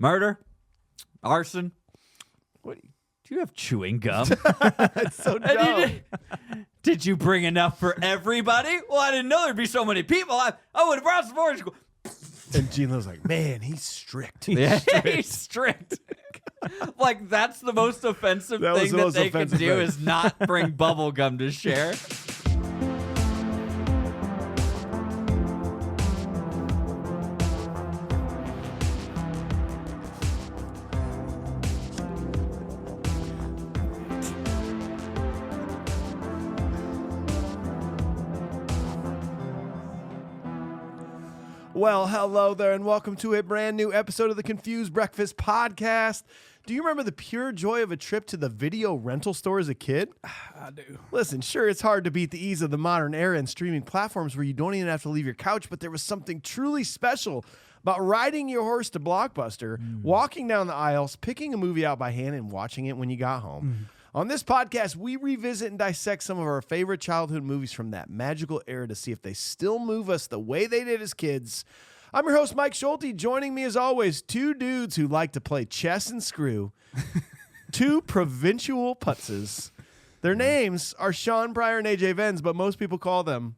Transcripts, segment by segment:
Murder, arson. What? Do you have chewing gum? It's so dumb. Did you bring enough for everybody? Well, I didn't know there'd be so many people. I would have brought some orange. And Gino's like, man, he's strict. Yeah, he's strict. Like, that's the most offensive thing that they can do is not bring bubble gum to share. Well, hello there, and welcome to a brand new episode of the Confused Breakfast Podcast. Do you remember the pure joy of a trip to the video rental store as a kid? I do. Listen, sure, it's hard to beat the ease of the modern era and streaming platforms where you don't even have to leave your couch, but there was something truly special about riding your horse to Blockbuster, walking down the aisles, picking a movie out by hand, and watching it when you got home. On this podcast, we revisit and dissect some of our favorite childhood movies from that magical era to see if they still move us the way they did as kids. I'm your host, Mike Schulte. Joining me, as always, two dudes who like to play chess and screw, two provincial putzes. Their names are Shaun Pryor and AJ Venz, but most people call them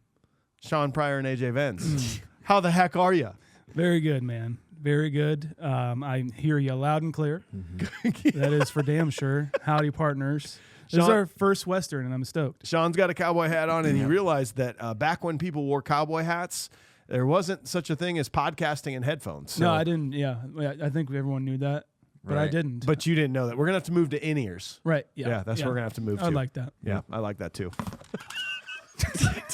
Shaun Pryor and AJ Venz. How the heck are you? Very good, man. Very good. I hear you loud and clear. That is for damn sure. Howdy, partners. This is our first Western, and I'm stoked. Sean's got a cowboy hat on, and he realized that back when people wore cowboy hats, there wasn't such a thing as podcasting and headphones. So. No, I didn't. Yeah, I think everyone knew that, but I didn't. But you didn't know that. We're going to have to move to in-ears. Right. Yeah. Yeah, that's what we're going to have to move to. I like that. Yeah, I like that too.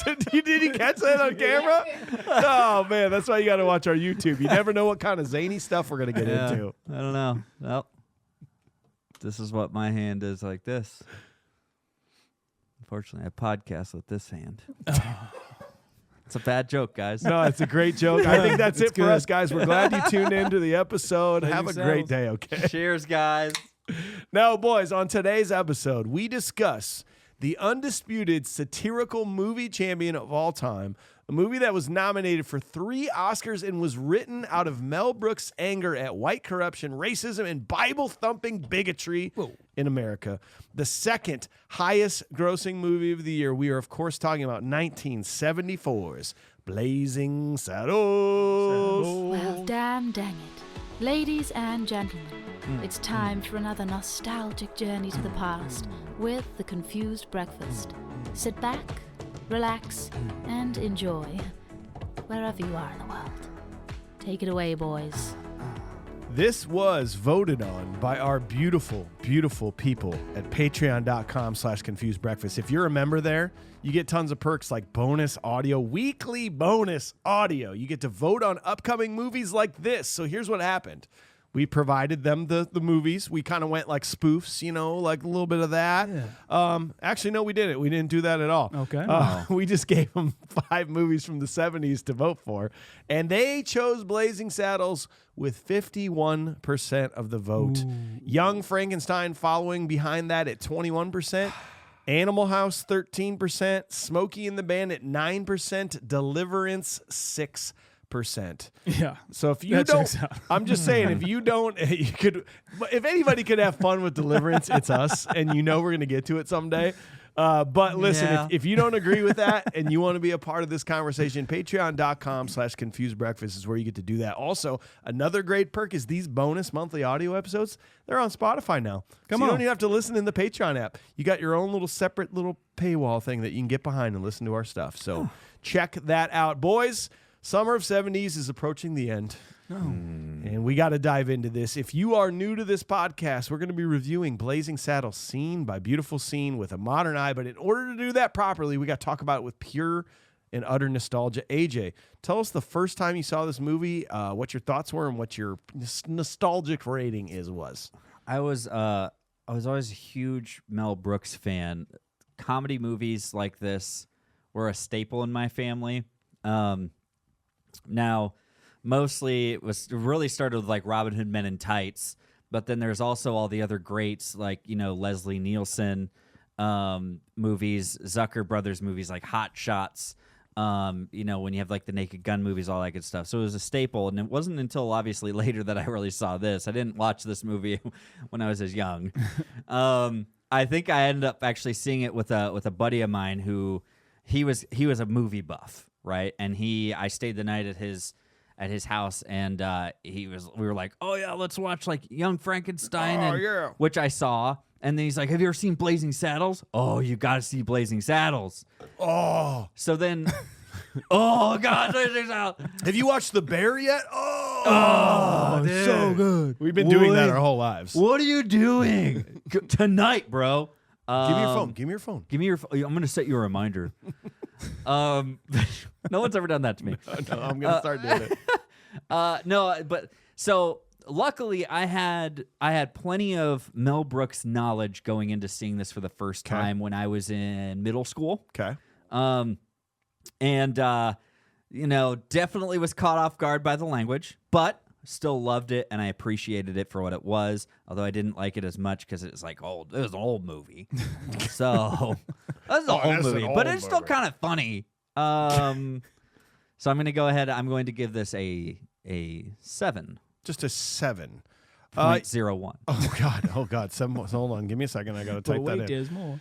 Did you catch that on camera? Oh, man, that's why you got to watch our YouTube. You never know what kind of zany stuff we're going to get into. I don't know. Well, this is what my hand is like this. Unfortunately, I podcast with this hand. It's a bad joke, guys. No, it's a great joke. I think that's it for us, guys. We're glad you tuned into the episode. Have a great day, okay? Cheers, guys. Now, boys, on today's episode, we discuss the undisputed satirical movie champion of all time, a movie that was nominated for 3 Oscars and was written out of Mel Brook's anger at white corruption, racism, and Bible-thumping bigotry in America. The second highest grossing movie of the year. We are, of course, talking about 1974's Blazing Saddles. Well, dang it. Ladies and gentlemen, it's time for another nostalgic journey to the past with the Confused Breakfast. Sit back, relax, and enjoy wherever you are in the world. Take it away, boys. This was voted on by our beautiful, beautiful people at patreon.com/confusedbreakfast. If you're a member there, you get tons of perks like bonus audio, weekly bonus audio. You get to vote on upcoming movies like this. So here's what happened. We provided them the movies. We kind of went like spoofs, you know, like a little bit of that. Yeah. Actually, no, we didn't. We didn't do that at all. Okay. We just gave them 5 movies from the 70s to vote for. And they chose Blazing Saddles with 51% of the vote. Ooh. Young Frankenstein following behind that at 21%. Animal House, 13%. Smokey and the Bandit, 9%. Deliverance, 6%. Yeah. So if you don't, I'm just saying, if you don't, you could. If anybody could have fun with Deliverance, it's us, and you know we're going to get to it someday. But listen, if you don't agree with that and you want to be a part of this conversation, patreon.com/confusedbreakfast is where you get to do that. Also, another great perk is these bonus monthly audio episodes. They're on Spotify now. You don't even have to listen in the Patreon app. You got your own little separate little paywall thing that you can get behind and listen to our stuff. So check that out, boys. Summer of 70s is approaching the end. And we got to dive into this. If you are new to this podcast, we're going to be reviewing Blazing Saddles scene by beautiful scene with a modern eye. But in order to do that properly, we got to talk about it with pure and utter nostalgia. AJ, tell us the first time you saw this movie, what your thoughts were, and what your nostalgic rating was. I was always a huge Mel Brooks fan. Comedy movies like this were a staple in my family. Now, mostly it really started with like Robin Hood Men in Tights, but then there's also all the other greats like, you know, Leslie Nielsen movies, Zucker Brothers movies like Hot Shots. You know, when you have like the Naked Gun movies, all that good stuff. So it was a staple, and it wasn't until obviously later that I really saw this. I didn't watch this movie when I was as young. I think I ended up actually seeing it with a buddy of mine who he was a movie buff, right? And I stayed the night at his house, and we were like, oh yeah, let's watch like Young Frankenstein, which I saw. And then he's like, have you ever seen Blazing Saddles? Oh, you got to see Blazing Saddles. Oh. So then, oh, God. Blazing Saddles. Have you watched The Bear yet? Oh, dude. so good. We've been doing that our whole lives. What are you doing tonight, bro? Give me your phone. Give me your phone. Give me your phone. I'm going to set you a reminder. No one's ever done that to me. No, I'm going to start doing it. No, but so... Luckily, I had plenty of Mel Brooks knowledge going into seeing this for the first time when I was in middle school. Okay. You know, definitely was caught off guard by the language, but still loved it, and I appreciated it for what it was, although I didn't like it as much because it was like old. It was an old movie. So, that's an old movie, but it's still kind of funny. So I'm going to go ahead. I'm going to give this a 7. Just a 7. 0.01. Oh God. 7 more. Hold on. Give me a second. I got to type that in. There's more.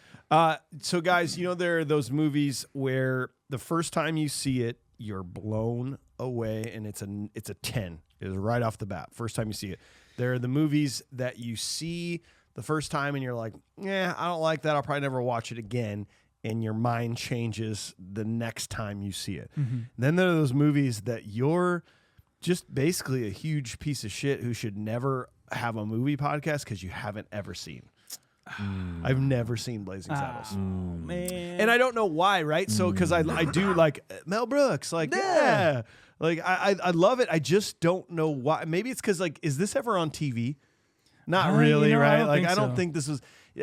So guys, you know, there are those movies where the first time you see it, you're blown away, and it's a 10. It is right off the bat. First time you see it. There are the movies that you see the first time and you're like, yeah, I don't like that. I'll probably never watch it again. And your mind changes the next time you see it. Mm-hmm. Then there are those movies that you're just basically a huge piece of shit who should never have a movie podcast because you haven't ever seen. I've never seen Blazing Saddles. Man. And I don't know why, right? So, because I do like Mel Brooks. Like, yeah. Like, I love it. I just don't know why. Maybe it's because, like, is this ever on TV? Not really, right? I don't think this was...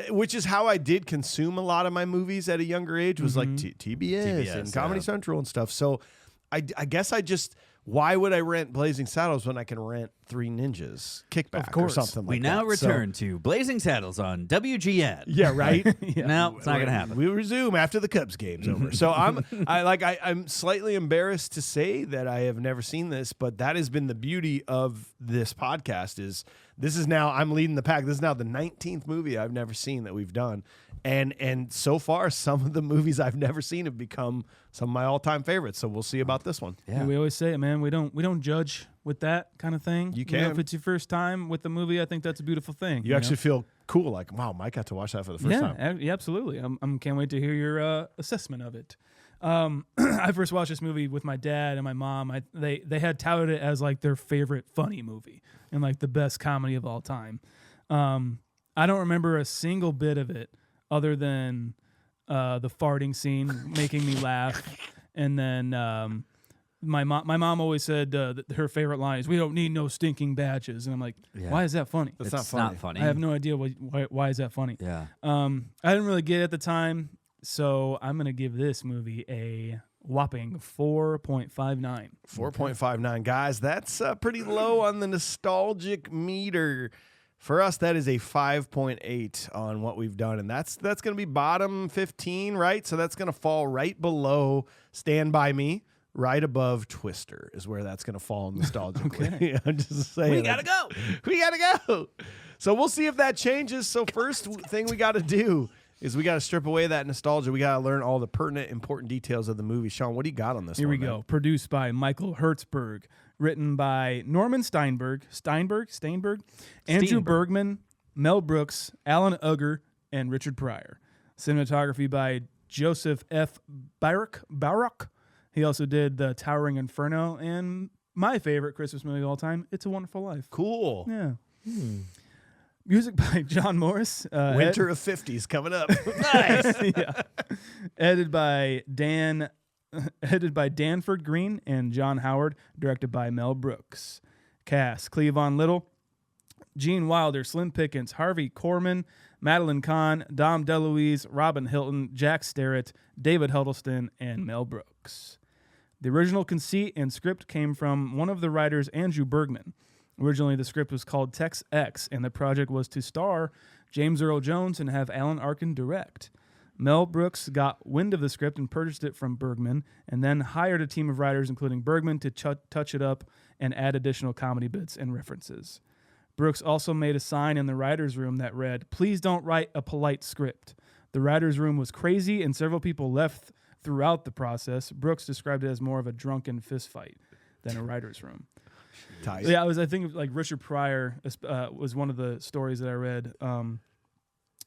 Which is how I did consume a lot of my movies at a younger age, was like TBS and Comedy Central and stuff. So I guess I just... Why would I rent Blazing Saddles when I can rent Three Ninjas Kickback or something like that? We now return to Blazing Saddles on WGN. Yeah, right? No, it's not going to happen. We'll resume after the Cubs game's over. So I'm slightly embarrassed to say that I have never seen this, but that has been the beauty of this podcast I'm leading the pack. This is now the 19th movie I've never seen that we've done. And so far, some of the movies I've never seen have become some of my all-time favorites. So we'll see about this one. Yeah, we always say it, man. We don't judge with that kind of thing. You can. You know, if it's your first time with the movie, I think that's a beautiful thing. You actually feel cool, like, wow, Mike got to watch that for the first time. Yeah, absolutely. I can't wait to hear your assessment of it. I first watched this movie with my dad and my mom. They had touted it as like their favorite funny movie and like the best comedy of all time. I don't remember a single bit of it other than the farting scene making me laugh, and then my mom always said that her favorite line is, "We don't need no stinking badges," and I'm like, why is that funny? It's not funny. I have no idea why is that funny. Yeah. I didn't really get it at the time, so I'm gonna give this movie a whopping 4.59. 4.59, guys. That's pretty low on the nostalgic meter. For us, that is a 5.8 on what we've done, and that's going to be bottom 15, right? So that's going to fall right below Stand By Me, right above Twister is where that's going to fall nostalgically. Okay. I'm just saying. We got to go. We got to go. So we'll see if that changes. So first thing we got to do is we got to strip away that nostalgia. We got to learn all the pertinent, important details of the movie. Shaun, what do you got on this Here one? we go. Produced by Michael Hertzberg. Written by Norman Steinberg, Andrew Bergman, Mel Brooks, Alan Ugger, and Richard Pryor. Cinematography by Joseph F. Baruch. He also did The Towering Inferno and my favorite Christmas movie of all time, It's a Wonderful Life. Cool. Yeah. Music by John Morris. Winter of 50s coming up. Nice. Yeah. Edited by Danford Green and John Howard, directed by Mel Brooks. Cast: Cleavon Little, Gene Wilder, Slim Pickens, Harvey Korman, Madeline Kahn, Dom DeLuise, Robin Hilton, Jack Starrett, David Huddleston, and Mel Brooks. The original conceit and script came from one of the writers, Andrew Bergman. Originally, the script was called Tex X, and the project was to star James Earl Jones and have Alan Arkin direct. Mel Brooks got wind of the script and purchased it from Bergman, and then hired a team of writers, including Bergman, to touch it up and add additional comedy bits and references. Brooks also made a sign in the writer's room that read, "Please don't write a polite script." The writer's room was crazy, and several people left throughout the process. Brooks described it as more of a drunken fistfight than a writer's room. Ties. Yeah, I think like Richard Pryor was one of the stories that I read.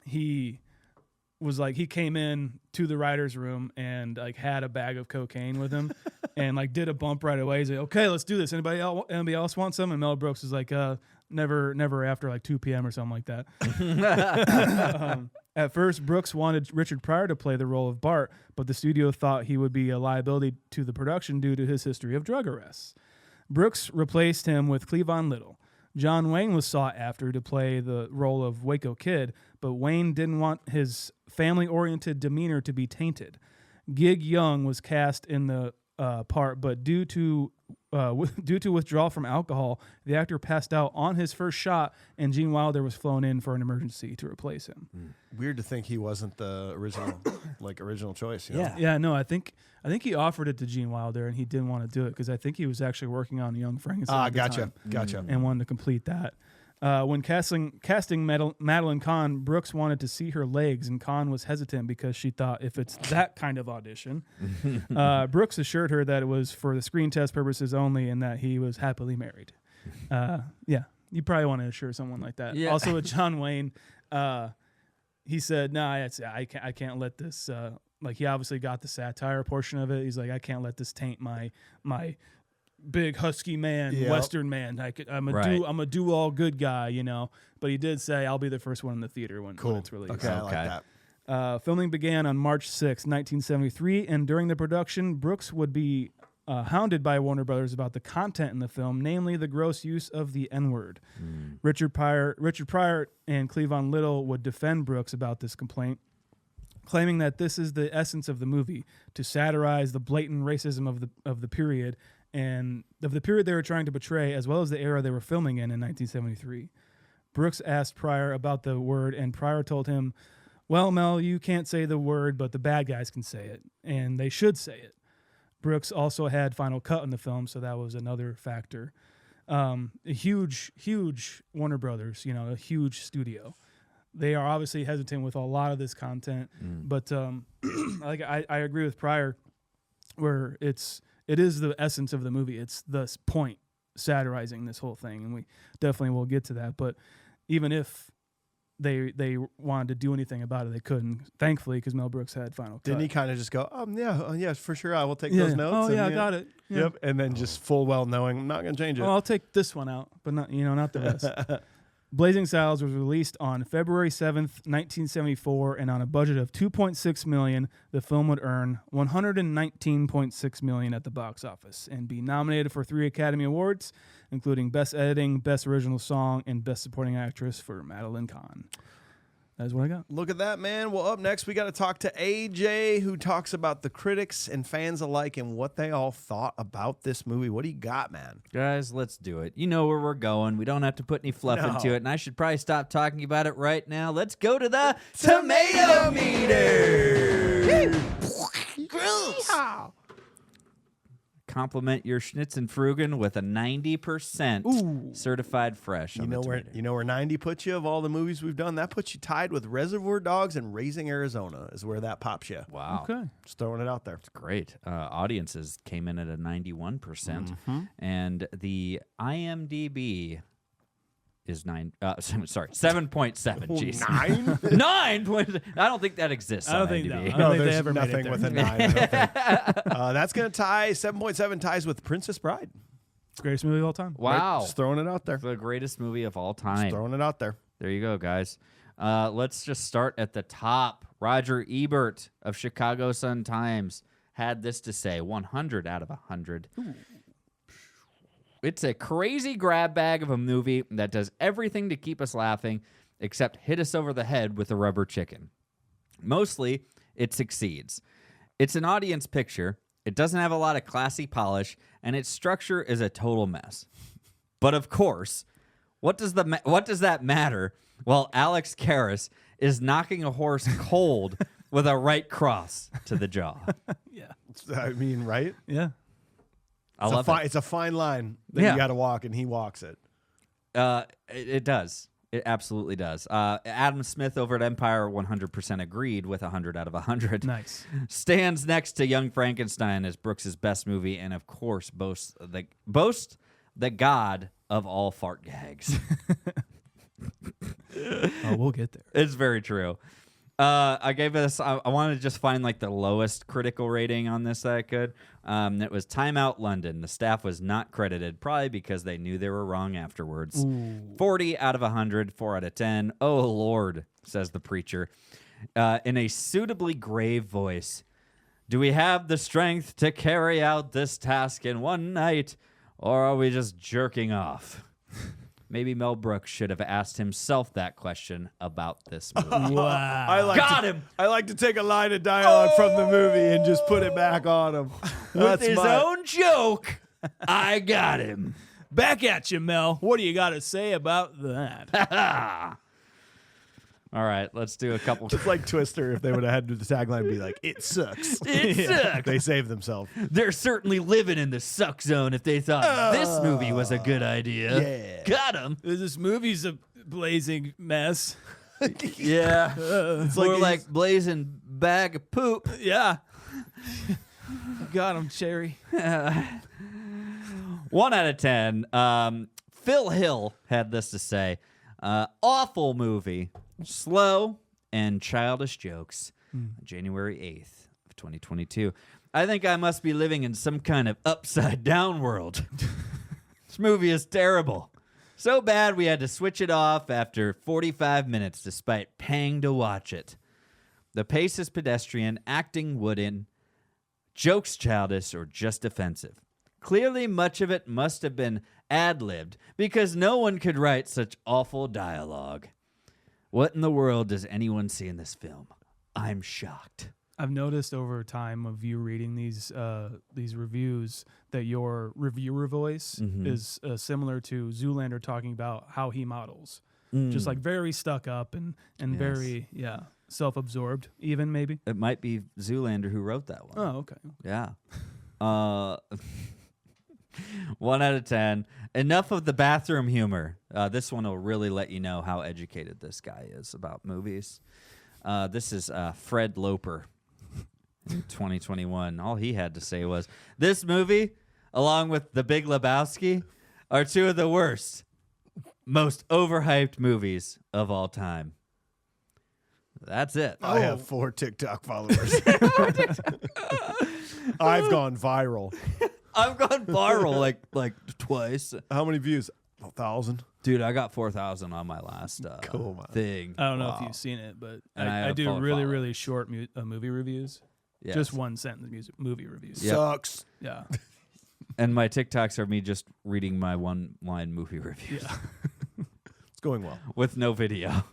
He was like, he came in to the writer's room and like had a bag of cocaine with him and like did a bump right away. He's like, "Okay, let's do this. Anybody else want some?" And Mel Brooks is like, never after like 2 p.m. or something like that. At first, Brooks wanted Richard Pryor to play the role of Bart, but the studio thought he would be a liability to the production due to his history of drug arrests. Brooks replaced him with Cleavon Little. John Wayne was sought after to play the role of Waco Kid, but Wayne didn't want his family-oriented demeanor to be tainted. Gig Young was cast in the part, but due to withdrawal from alcohol, the actor passed out on his first shot, and Gene Wilder was flown in for an emergency to replace him. Weird to think he wasn't the original choice. You know? Yeah. No, I think he offered it to Gene Wilder, and he didn't want to do it because I think he was actually working on Young Frankenstein. At the time, Gotcha. and wanted to complete that. When casting Madeline Kahn, Brooks wanted to see her legs, and Kahn was hesitant because she thought if it's that kind of audition. Brooks assured her that it was for the screen test purposes only and that he was happily married. Yeah, you probably want to assure someone like that. Yeah. Also with John Wayne, he said, "No, I can't let this." Like he obviously got the satire portion of it. He's like, "I can't let this taint my big husky man, Western man. I'm a do all good guy, you know." But he did say, "I'll be the first one in the theater when it's released." Okay, I like that. Filming began on March 6, 1973, and during the production, Brooks would be hounded by Warner Brothers about the content in the film, namely the gross use of the N-word. Richard Pryor and Cleavon Little would defend Brooks about this complaint, claiming that this is the essence of the movie, to satirize the blatant racism of the period and of the period they were trying to portray, as well as the era they were filming in 1973. Brooks asked Pryor about the word, and Pryor told him, "Well, Mel, you can't say the word, but the bad guys can say it, and they should say it." Brooks also had final cut in the film, so that was another factor. A huge Warner Brothers, a huge studio. They are obviously hesitant with a lot of this content, but I agree with Pryor, where it is the essence of the movie. It's the point satirizing this whole thing, and we definitely will get to that. But even if they wanted to do anything about it, they couldn't, thankfully, because Mel Brooks had final cut. Didn't he kind of just go, yeah, for sure, I will take those notes. I got it. Yeah. Yep, and then just full well knowing, I'm not going to change it. Well, I'll take this one out, but not the rest. Blazing Saddles was released on February 7th, 1974, and on a budget of $2.6 million, the film would earn $119.6 million at the box office and be nominated for 3 Academy Awards, including Best Editing, Best Original Song, and Best Supporting Actress for Madeline Kahn. That's what I got. Look at that, man. Well, up next, we got to talk to AJ, who talks about the critics and fans alike and what they all thought about this movie. What do you got, man? Guys, let's do it. You know where we're going. We don't have to put any fluff into it, and I should probably stop talking about it right now. Let's go to the tomato meter. Gross. Compliment your Schnitzenfrugen with a 90% certified fresh. You know where 90 puts you of all the movies we've done? That puts you tied with Reservoir Dogs and Raising Arizona is where that pops you. Wow. Okay. Just throwing it out there. It's great. Audiences came in at a 91%, and the IMDb is 7.7. Jeez. 9. I don't think that exists. I don't on think IMDb. no. There's they ever made nothing it with a 9. I don't think. That's going to tie 7.7 ties with Princess Bride. Greatest movie of all time. Wow. Right? Just throwing it out there. The greatest movie of all Just time. throwing it out there. There you go, guys. Let's just start at the top. Roger Ebert of Chicago Sun-Times had this to say, 100 out of 100. Ooh. It's a crazy grab bag of a movie that does everything to keep us laughing except hit us over the head with a rubber chicken. Mostly, it succeeds. It's an audience picture. It doesn't have a lot of classy polish, and its structure is a total mess. But of course, what does that matter? Well, Alex Karras is knocking a horse cold with a right cross to the jaw. Yeah. I mean, right? Yeah. I love it. It's a fine line that Yeah. you got to walk, and he walks it. It does. It absolutely does. Adam Smith over at Empire 100% agreed with 100 out of 100. Nice. Stands next to Young Frankenstein as Brooks' best movie, and of course boasts the god of all fart gags. Oh, we'll get there. It's very true. I gave this. I wanted to just find like the lowest critical rating on this that I could. It was Time Out London. The staff was not credited, probably because they knew they were wrong afterwards. 40 out of 100, 4 out of 10. Oh Lord, says the preacher, in a suitably grave voice. Do we have the strength to carry out this task in one night, or are we just jerking off? Maybe Mel Brook should have asked himself that question about this movie. Wow. Got him! I like to take a line of dialogue from the movie and just put it back on him. With his own joke, I got him. Back at you, Mel. What do you got to say about that? All right, let's do a couple. It's like Twister if they would have had the tagline be like, "It sucks." It sucks. They saved themselves. They're certainly living in the suck zone if they thought this movie was a good idea. Yeah. Got him. This movie's a blazing mess. Yeah. It's More he's- like blazing bag of poop. Yeah. Got him, Cherry. 1 out of 10. Phil Hill had this to say. Awful movie. Slow and childish jokes. January 8th of 2022. I think I must be living in some kind of upside down world. This movie is terrible. So bad we had to switch it off after 45 minutes despite paying to watch it. The pace is pedestrian, acting wooden, jokes childish or just offensive. Clearly much of it must have been ad-libbed because no one could write such awful dialogue. What in the world does anyone see in this film? I'm shocked. I've noticed over time of you reading these reviews that your reviewer voice is similar to Zoolander talking about how he models. Just like very stuck up and very, self-absorbed even maybe. It might be Zoolander who wrote that one. Oh, okay. Yeah. 1 out of 10. Enough of the bathroom humor. This one will really let you know how educated this guy is about movies. This is Fred Loper in 2021. All he had to say was, this movie, along with The Big Lebowski, are two of the worst, most overhyped movies of all time. That's it. I have 4 TikTok followers. I've gone viral. I've gone viral like twice. How many views? 1,000. Dude, I got 4,000 on my last Cool, man. thing. I don't know if you've seen it, but And I I do follow- really, follow. really short movie reviews. Yes. Just one sentence movie reviews. Yep. Sucks. Yeah. And my TikToks are me just reading my one-line movie reviews Yeah. It's going well. with no video.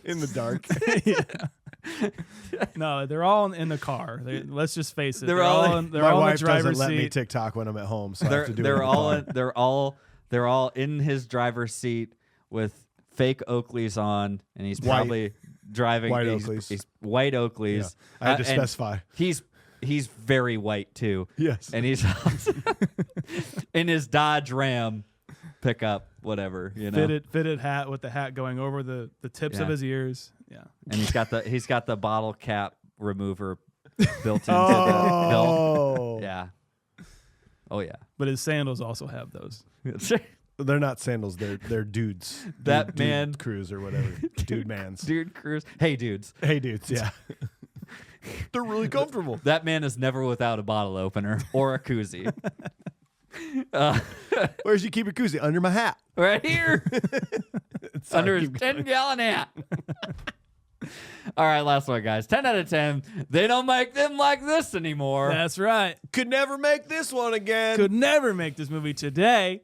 In the dark. No, they're all in the car. let's just face it. They're They're all all in- in, they're My all in wife the driver's doesn't let me seat. TikTok when I'm at home, so I have to do it. They're in the all car. they're all in his driver's seat with fake Oakleys on, and he's White. probably driving White he's, Oakleys. He's white Oakleys. Yeah. I had to and specify. He's very white too. Yes. And he's in his Dodge Ram pickup, whatever, you know. Fitted hat with the hat going over the tips Yeah. of his ears. Yeah. And he's got the bottle cap remover built into the belt. Oh. Yeah. Oh yeah. But his sandals also have those. They're not sandals. They're dudes. That Dude man- crews or whatever. Dude mans. Dude Cruz. Hey dudes. Hey, dudes. Yeah. They're really comfortable. That man is never without a bottle opener or a koozie. Where's you keep your koozie? Under my hat. Right here. Sorry, Under his keep going. 10-gallon hat. All right, last one, guys. 10 out of 10. They don't make them like this anymore. That's right. Could never make this one again. Could never make this movie today.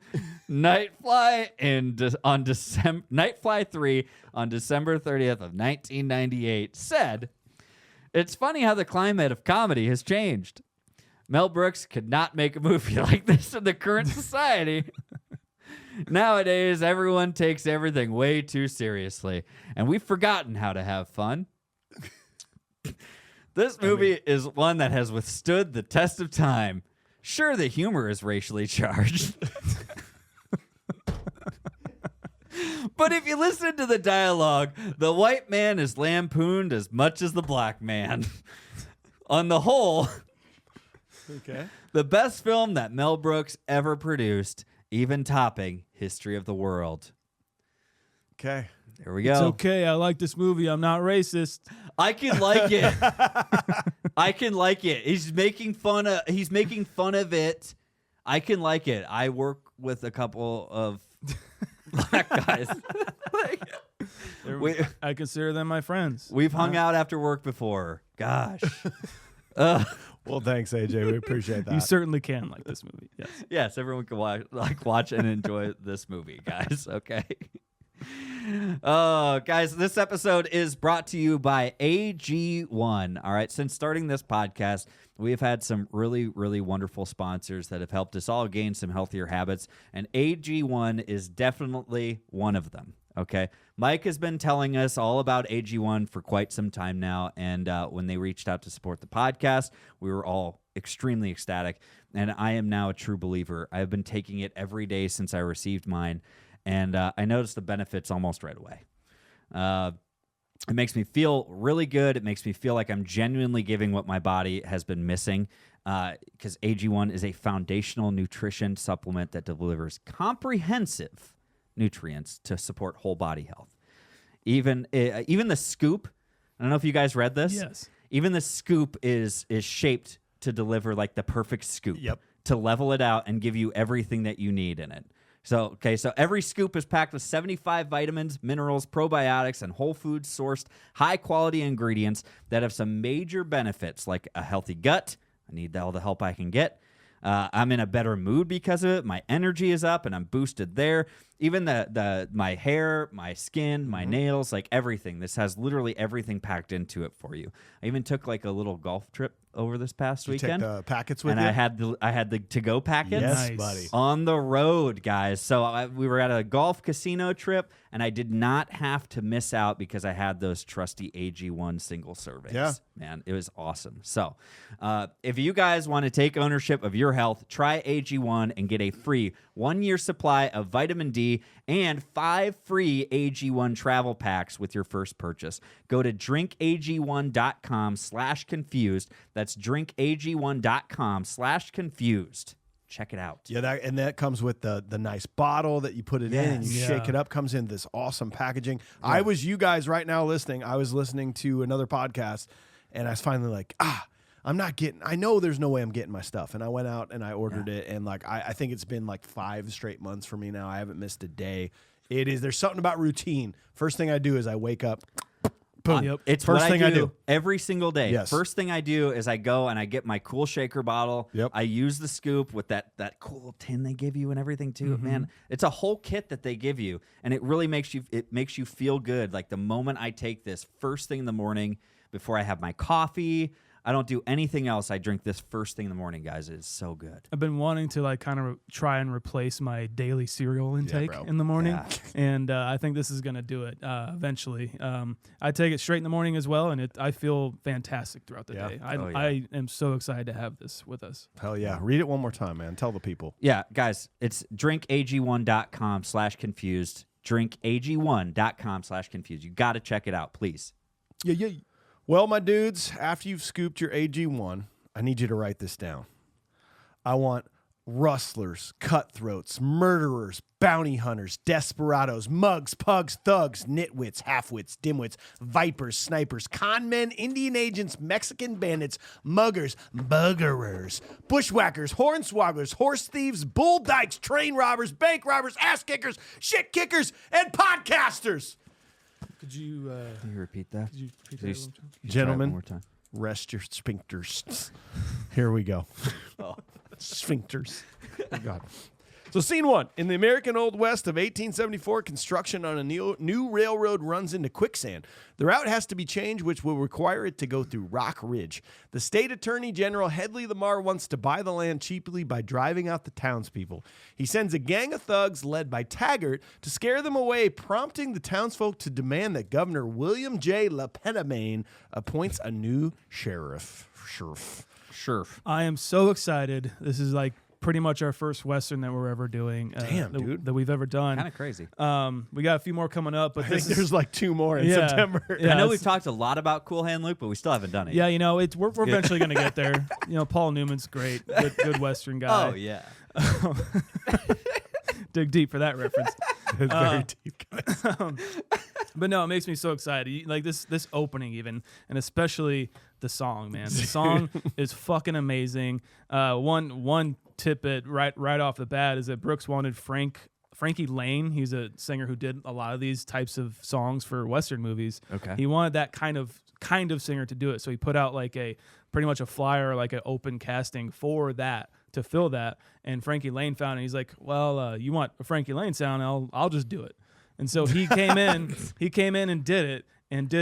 Nightfly Nightfly 3 on December 30th of 1998 said, "It's funny how the climate of comedy has changed. Mel Brooks could not make a movie like this in the current society. Nowadays, everyone takes everything way too seriously, and we've forgotten how to have fun. This movie is one that has withstood the test of time. Sure, the humor is racially charged. But if you listen to the dialogue, the white man is lampooned as much as the black man. On the whole, the best film that Mel Brooks ever produced, even topping History of the World. Okay. There we go. It's okay. I like this movie. I'm not racist. I can like it. I can like it. He's making fun of it. I can like it. I work with a couple of black guys. I consider them my friends. We've hung out after work before. Gosh. Well, thanks, AJ. We appreciate that. You certainly can like this movie. Yes. Yes, everyone can watch and enjoy this movie, guys. Okay. Guys, this episode is brought to you by AG1. All right. Since starting this podcast, we've had some really, really wonderful sponsors that have helped us all gain some healthier habits, and AG1 is definitely one of them. Okay. Mike has been telling us all about AG1 for quite some time now, and when they reached out to support the podcast, we were all extremely ecstatic, and I am now a true believer. I've been taking it every day since I received mine, and I noticed the benefits almost right away. It makes me feel really good. It makes me feel like I'm genuinely giving what my body has been missing, because AG1 is a foundational nutrition supplement that delivers comprehensive nutrients to support whole body health. Even the scoop, I don't know if you guys read this. Yes. Even the scoop is shaped to deliver like the perfect scoop. Yep. To level it out and give you everything that you need in it. So every scoop is packed with 75 vitamins, minerals, probiotics, and whole food sourced high-quality ingredients that have some major benefits like a healthy gut. I need all the help I can get. I'm in a better mood because of it. My energy is up, and I'm boosted there. Even my hair, my skin, my nails, like everything. This has literally everything packed into it for you. I even took like a little golf trip over this past weekend. Take the packets with and you? I had the to-go packets. Yes, Nice. buddy. On the road, guys. So we were at a golf casino trip, and I did not have to miss out because I had those trusty AG1 single servings. Yeah. Man, it was awesome. So if you guys want to take ownership of your health, try AG1 and get a free 1-year supply of vitamin D and 5 free AG1 travel packs with your first purchase. Go to drinkag1.com/confused. That's drinkag1.com/confused. Check it out. Yeah, that comes with the nice bottle that you put it in and you Yes. shake it up. Comes in this awesome packaging. I was you guys right now listening. I was listening to another podcast, and I was finally like, I'm not getting. I know there's no way I'm getting my stuff, and I went out and I ordered it, and like I think it's been like 5 straight months for me now. I haven't missed a day. There's something about routine. First thing I do is I wake up. Boom. Yep. It's First what thing I I do do. every single day. Yes. First thing I do is I go and I get my cool shaker bottle. Yep. I use the scoop with that cool tin they give you and everything too. Man, it's a whole kit that they give you, and it really makes you feel good. Like the moment I take this first thing in the morning before I have my coffee, I don't do anything else. I drink this first thing in the morning, guys. It's so good. I've been wanting to like kind of try and replace my daily cereal intake bro. in the morning, Yeah. and I think this is going to do it eventually. I take it straight in the morning as well, and I feel fantastic throughout the Yeah. day. Oh, yeah. I am so excited to have this with us. Hell yeah. Read it one more time, man. Tell the people. Yeah, guys, it's drinkag1.com/confused. Drinkag1.com/confused. You got to check it out, please. Yeah. Well, my dudes, after you've scooped your AG1, I need you to write this down. I want rustlers, cutthroats, murderers, bounty hunters, desperados, mugs, pugs, thugs, nitwits, halfwits, dimwits, vipers, snipers, con men, Indian agents, Mexican bandits, muggers, buggerers, bushwhackers, hornswogglers, horse thieves, bull dykes, train robbers, bank robbers, ass kickers, shit kickers, and podcasters. Could you? Can you repeat that? Could you repeat Please. that one time? Gentlemen. One more time. Rest your sphincters. Here we go. Sphincters. Oh, God. So scene 1. In the American Old West of 1874, construction on a new railroad runs into quicksand. The route has to be changed, which will require it to go through Rock Ridge. The state attorney general, Hedley Lamar, wants to buy the land cheaply by driving out the townspeople. He sends a gang of thugs led by Taggart to scare them away, prompting the townsfolk to demand that Governor William J. LePenamain appoints a new sheriff. Sure. I am so excited. This is like pretty much our first Western that we're ever doing. Dude. That we've ever done. Kind of crazy. We got a few more coming up, but I think there's like 2 more in September. Yeah, I know we've talked a lot about Cool Hand Luke, but we still haven't done it. Yeah, you know, we're eventually going to get there. You know, Paul Newman's great. Good Western guy. Oh, yeah. Dig deep for that reference. It's very deep, guys. But no, it makes me so excited. Like this opening even, and especially the song, man. The song is fucking amazing. One tidbit right off the bat is that Brooks wanted Frankie Lane. He's a singer who did a lot of these types of songs for Western movies. Okay. He wanted that kind of singer to do it. So he put out like pretty much a flyer, like an open casting for that, to fill that. And Frankie Lane found it. He's like, well, you want a Frankie Lane sound? I'll just do it. And so he came in and did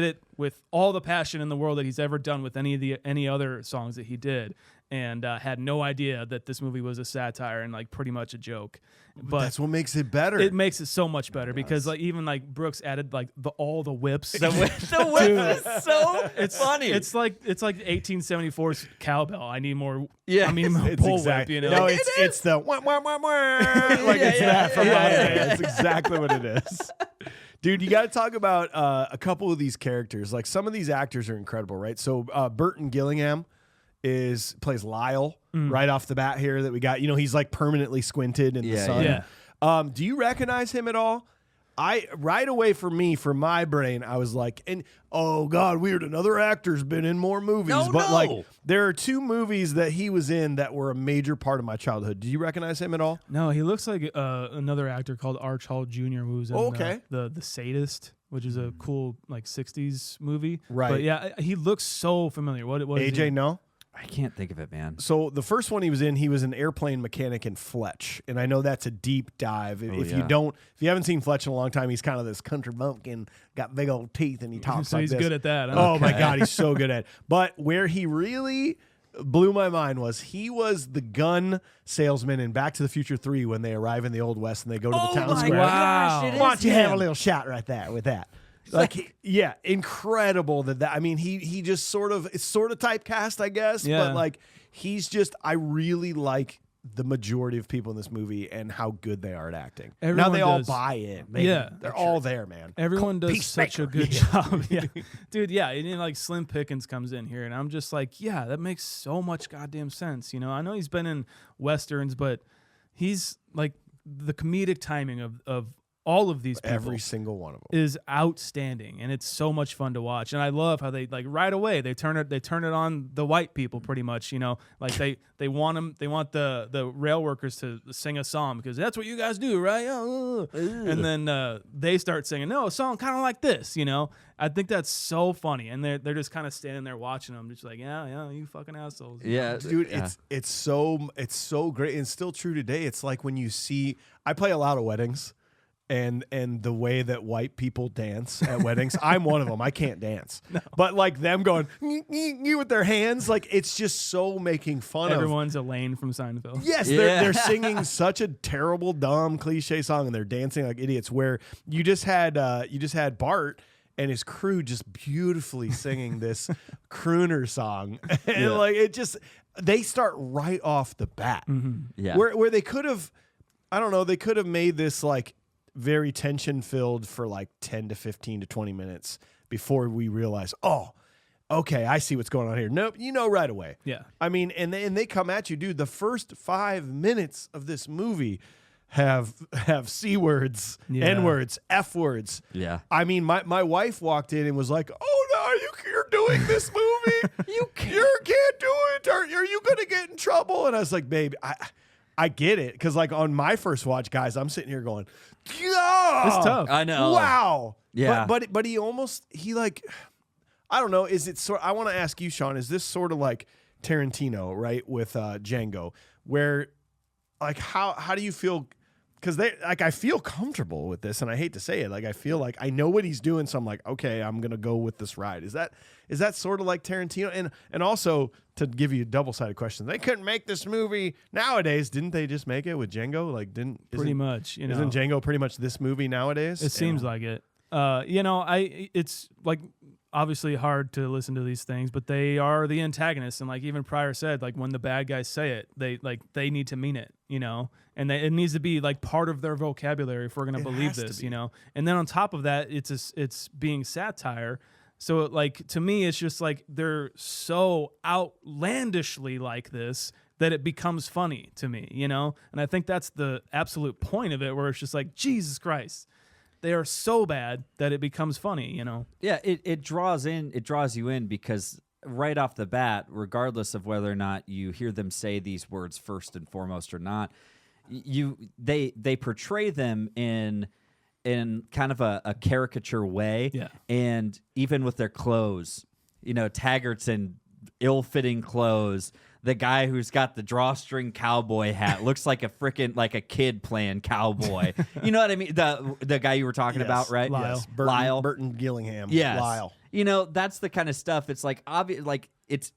it with all the passion in the world that he's ever done with any other songs that he did, and had no idea that this movie was a satire and like pretty much a joke. But that's what makes it better. It makes it so much better because like even like Brooks added like all the whips. The whip is so funny. It's like 1874's cowbell. I need more. Yeah, I mean more It's bullwhip. You know, No, it's the wah, wah, wah, wah. Like it's that from out of it. That's exactly what it is. Dude, you got to talk about a couple of these characters. Like some of these actors are incredible, right? So Burton Gillingham plays Lyle right off the bat here that we got. You know, he's like permanently squinted in the sun. Yeah. Do you recognize him at all? Right away for my brain, I was like, oh God, weird. Another actor's been in more movies. Like there are 2 movies that he was in that were a major part of my childhood. Do you recognize him at all? No, he looks like another actor called Arch Hall Jr. who's in the Sadist, which is a cool like 60s movie. Right. But yeah, he looks so familiar. What is AJ, he? no? I can't think of it, man. So the first one he was an airplane mechanic in Fletch, and I know that's a deep dive. If you haven't seen Fletch in a long time, he's kind of this country bumpkin, got big old teeth, and he talks So like he's this. good at that. Huh? Oh my God, he's so good at it. But where he really blew my mind was he was the gun salesman in Back to the Future 3 when they arrive in the Old West and they go to the town square. Wow. Why don't you have a little shot right there with that? Like, incredible that. I mean, he just it's sort of typecast, I guess. Yeah. But like, I really like the majority of people in this movie and how good they are at acting. Everyone now they all does. buy it. They're all there, man. Everyone does such Peacemaker. a good job. Yeah. Dude, yeah. And then like Slim Pickens comes in here and I'm just like, yeah, that makes so much goddamn sense. You know, I know he's been in Westerns, but he's like the comedic timing of all of these people, Every single one of them is outstandanding, and it's so much fun to watch. And I love how they like right away they turn it on the white people pretty much. You know, like they want the rail workers to sing a song because that's what you guys do, right? And then they start singing a song kind of like this. You know, I think that's so funny, and they're just kind of standing there watching them, just like yeah, you fucking assholes. Yeah, dude, it's so great and still true today. It's like when you see, I play a lot of weddings. And the way that white people dance at weddings, I'm one of them. I can't dance. No. But like them going with their hands, like it's just so making fun Everyone's Elaine from Seinfeld. Yes, they're singing such a terrible, dumb, cliche song, and they're dancing like idiots. Where you just had Bart and his crew just beautifully singing this crooner song, and like it just they start right off the bat. Mm-hmm. Yeah, where they could have, I don't know, they could have made this like very tension filled for like 10 to 15 to 20 minutes before we realize, oh, okay, I see what's going on here. Nope, you know right away. Yeah. I mean, and they come at you, dude. The first 5 minutes of this movie have C words, N words, F words. Yeah. I mean, my wife walked in and was like, oh no, you're doing this movie? You can't do it. Are you going to get in trouble? And I was like, babe, I get it. Because like on my first watch, guys, I'm sitting here going, yeah, it's tough. I know. Wow. Yeah. But he like, I don't know. Is it sort? I want to ask you, Shaun. Is this sort of like Tarantino, right, with Django, where like how do you feel? because they like I feel comfortable with this, and I hate to say it, like I feel like I know what he's doing, so I'm like, okay, I'm gonna go with this ride. Is that sort of like Tarantino? And also to give you a double-sided question, they couldn't make this movie nowadays. Didn't they just make it with Django? Like pretty much, you know, isn't Django pretty much this movie nowadays? It seems like it. You know, it's like obviously hard to listen to these things, but they are the antagonists, and like even Pryor said, like when the bad guys say it, they need to mean it, you know, and it needs to be like part of their vocabulary if we're gonna believe this, you know. And then on top of that, it's being satire. So like to me, it's just like they're so outlandishly like this that it becomes funny to me, you know. And I think that's the absolute point of it, where it's just like Jesus Christ. They are so bad that it becomes funny, you know? Yeah, it draws you in because right off the bat, regardless of whether or not you hear them say these words first and foremost or not, they portray them in kind of a caricature way. Yeah. And even with their clothes, you know, Taggart's in ill-fitting clothes. The guy who's got the drawstring cowboy hat looks like a kid playing cowboy. You know what I mean? The guy you were talking about, right? Lyle. Yes, Lyle. Burton Gillingham. Yes. Lyle. You know, that's the kind of stuff. It's like obvious, like it's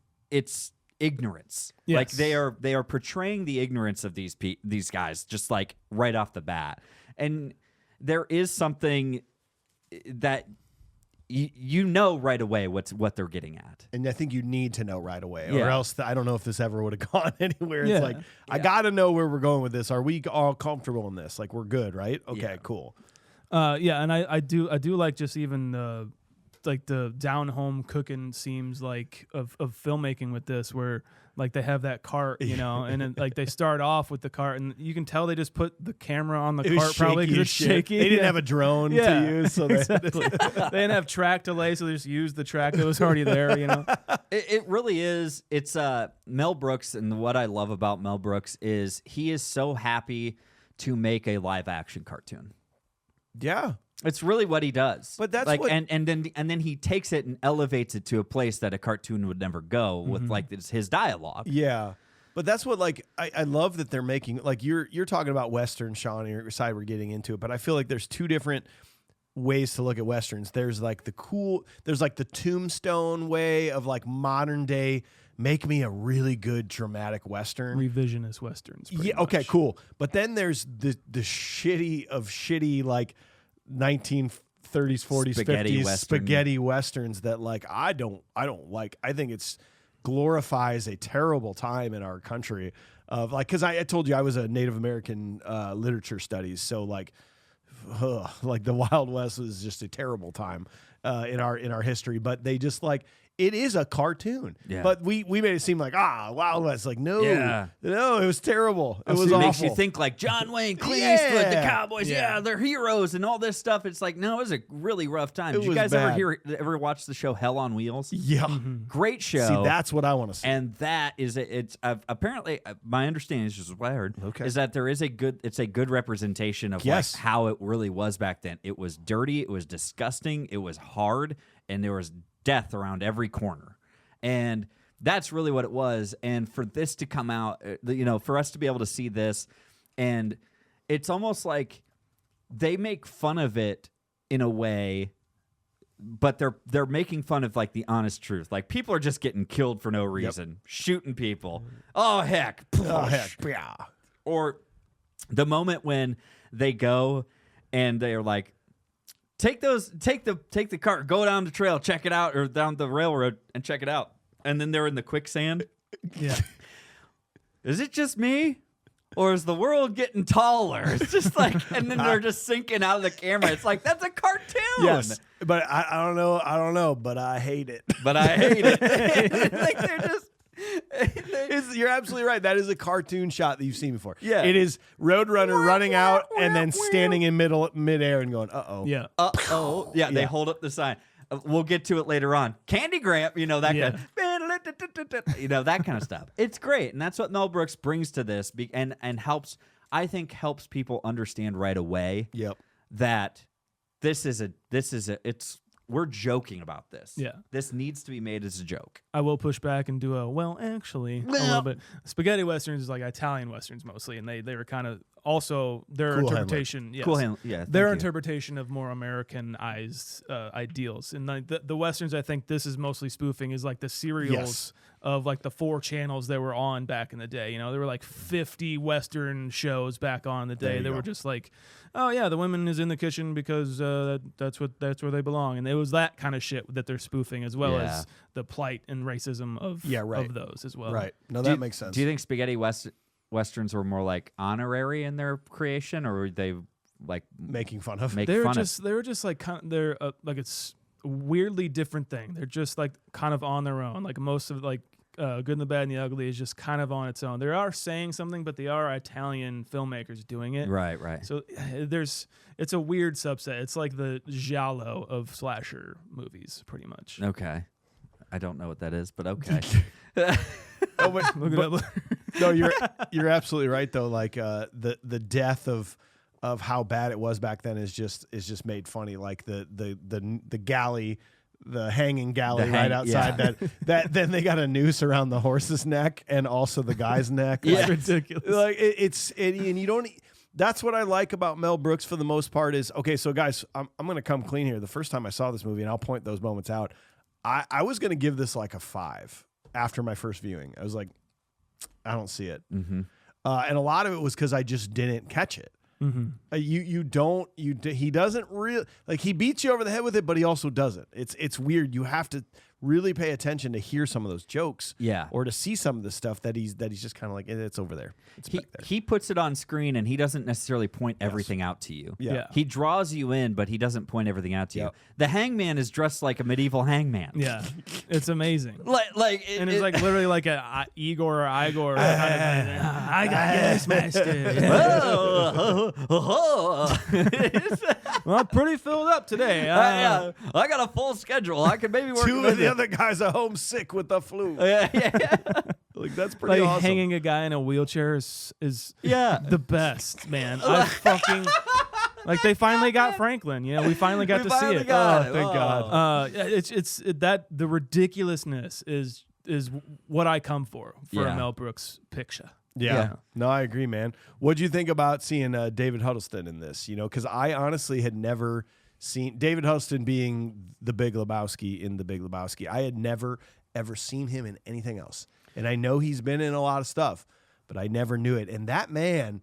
ignorance. Yes. Like they are portraying the ignorance of these guys just like right off the bat. And there is something that you know right away what they're getting at. And I think you need to know right away, or Yeah. else I don't know if this ever would have gone anywhere. Yeah. It's like, I got to know where we're going with this. Are we all comfortable in this? Like, we're good, right? Okay, Yeah. cool. Yeah, and I do like just even like the down home cooking seems like of filmmaking with this, where like they have that cart, you know, and then, like they start off with the cart, and you can tell they just put the camera on the It was cart probably because it's shaky as shit. shaky. They didn't Yeah. have a drone Yeah, to use, so exactly. They didn't have track delay, so they just used the track that was already there, you know. It really is. It's Mel Brooks, and what I love about Mel Brooks is he is so happy to make a live action cartoon. yeah. It's really what he does. But that's like, what- and then he takes it and elevates it to a place that a cartoon would never go with like his dialogue. Yeah. But that's what, like, I love that they're making, like, you're talking about Western, Shaun, your side we're getting into it, but I feel like there's two different ways to look at Westerns. There's like there's like the Tombstone way of like modern day, make me a really good dramatic Western. Revisionist westerns. pretty Yeah, okay, much. cool. But then there's the shitty, like 1930s, 40s, Spaghetti 50s Western. spaghetti Westerns that like I don't like. I think it's glorifies a terrible time in our country of like, because I told you I was a Native American literature studies, so like the Wild West was just a terrible time in our history. But they just like, it is a cartoon. Yeah. But we made it seem like Wild West. Like no, Yeah. no, it was terrible. It was It awful. makes you think like John Wayne, Clint Yeah. Eastwood, the Cowboys, Yeah. they're heroes and all this stuff. It's like, no, it was a really rough time. It Did you was guys bad. ever watch the show Hell on Wheels? Yeah. Great show. See, that's what I want to see. And that is it's apparently my understanding is just what I heard. Okay. Is that there is a good representation of Yes. like how it really was back then. It was dirty, it was disgusting, it was hard, and there was death around every corner. And that's really what it was. And for this to come out, for us to be able to see this, and it's almost like they make fun of it in a way, but they're making fun of like the honest truth. Like people are just getting killed for no reason, shooting people. Oh heck. Oh, heck. Yeah. Or the moment when they go and they're like, take the cart, go down the trail, check it out, or down the railroad and check it out. And then they're in the quicksand. Yeah. Is it just me? Or is the world getting taller? It's just like, and then they're just sinking out of the camera. It's like, that's a cartoon. Yes. But I don't know, but I hate it. But I hate it. Like they're just. You're absolutely right. That is a cartoon shot that you've seen before. Yeah. It is Roadrunner running out and then standing in midair and going, uh-oh. Yeah. Uh-oh. Yeah, they hold up the sign. We'll get to it later on. Candy Grant, that kind of, that kind of stuff. It's great. And that's what Mel Brooks brings to this and helps people understand right away Yep. that we're joking about this. Yeah. This needs to be made as a joke. I will push back and do a little bit. Spaghetti westerns is like Italian westerns mostly, and they were kind of also their Cool interpretation, yes, Cool hand. Yeah. their thank you. interpretation of more Americanized ideals. And like the Westerns, I think this is mostly spoofing is like the serials of like the 4 channels that were on back in the day. You know, there were like 50 Western shows back on in the day. They were just like, oh yeah, the woman is in the kitchen because that's where they belong. And it was that kind of shit that they're spoofing, as well as the plight and racism of those as well. Right. No, that makes sense. Do you think spaghetti westerns were more like honorary in their creation, or were they like making fun of? They were just like they're like it's a weirdly different thing. They're just like kind of on their own. Like most of like Good and the Bad and the Ugly is just kind of on its own. They are saying something, but they are Italian filmmakers doing it. Right, right. So it's a weird subset. It's like the giallo of slasher movies, pretty much. Okay. I don't know what that is, but okay. Oh, but, Look it up. no, you're absolutely right though. Like the death of how bad it was back then is just made funny. Like the galley, the hanging galley right outside that then they got a noose around the horse's neck and also the guy's neck. It's ridiculous. Like and you don't. That's what I like about Mel Brooks for the most part is, okay, so guys, I'm going to come clean here. The first time I saw this movie, and I'll point those moments out, I was going to give this like a 5 after my first viewing. I was like, I don't see it. Mm-hmm. And a lot of it was because I just didn't catch it. Mm-hmm. He doesn't really, like, he beats you over the head with it, but he also doesn't. It's weird. You have to really pay attention to hear some of those jokes, or to see some of the stuff that he's just kind of like, it's over there. It's back there. He puts it on screen, and he doesn't necessarily point everything out to you. Yeah. He draws you in, but he doesn't point everything out to you. The hangman is dressed like a medieval hangman. Yeah, it's amazing. And It's like literally like a Igor or Igor. I got yes, master. Well, I'm pretty filled up today. I got a full schedule. I could maybe work. 2 of the other guys are homesick with the flu. Yeah. Like, that's pretty awesome. Hanging a guy in a wheelchair is Yeah. the best, man. I fucking like they finally got Franklin. You know, we finally got to see it. Got it. Thank God. It's that the ridiculousness is what I come for a Mel Brooks picture. Yeah. No, I agree, man. What'd you think about seeing David Huddleston in this? You know, because I honestly had never seen David Huddleston being the Big Lebowski in the Big Lebowski. I had never, ever seen him in anything else. And I know he's been in a lot of stuff, but I never knew it. And that man,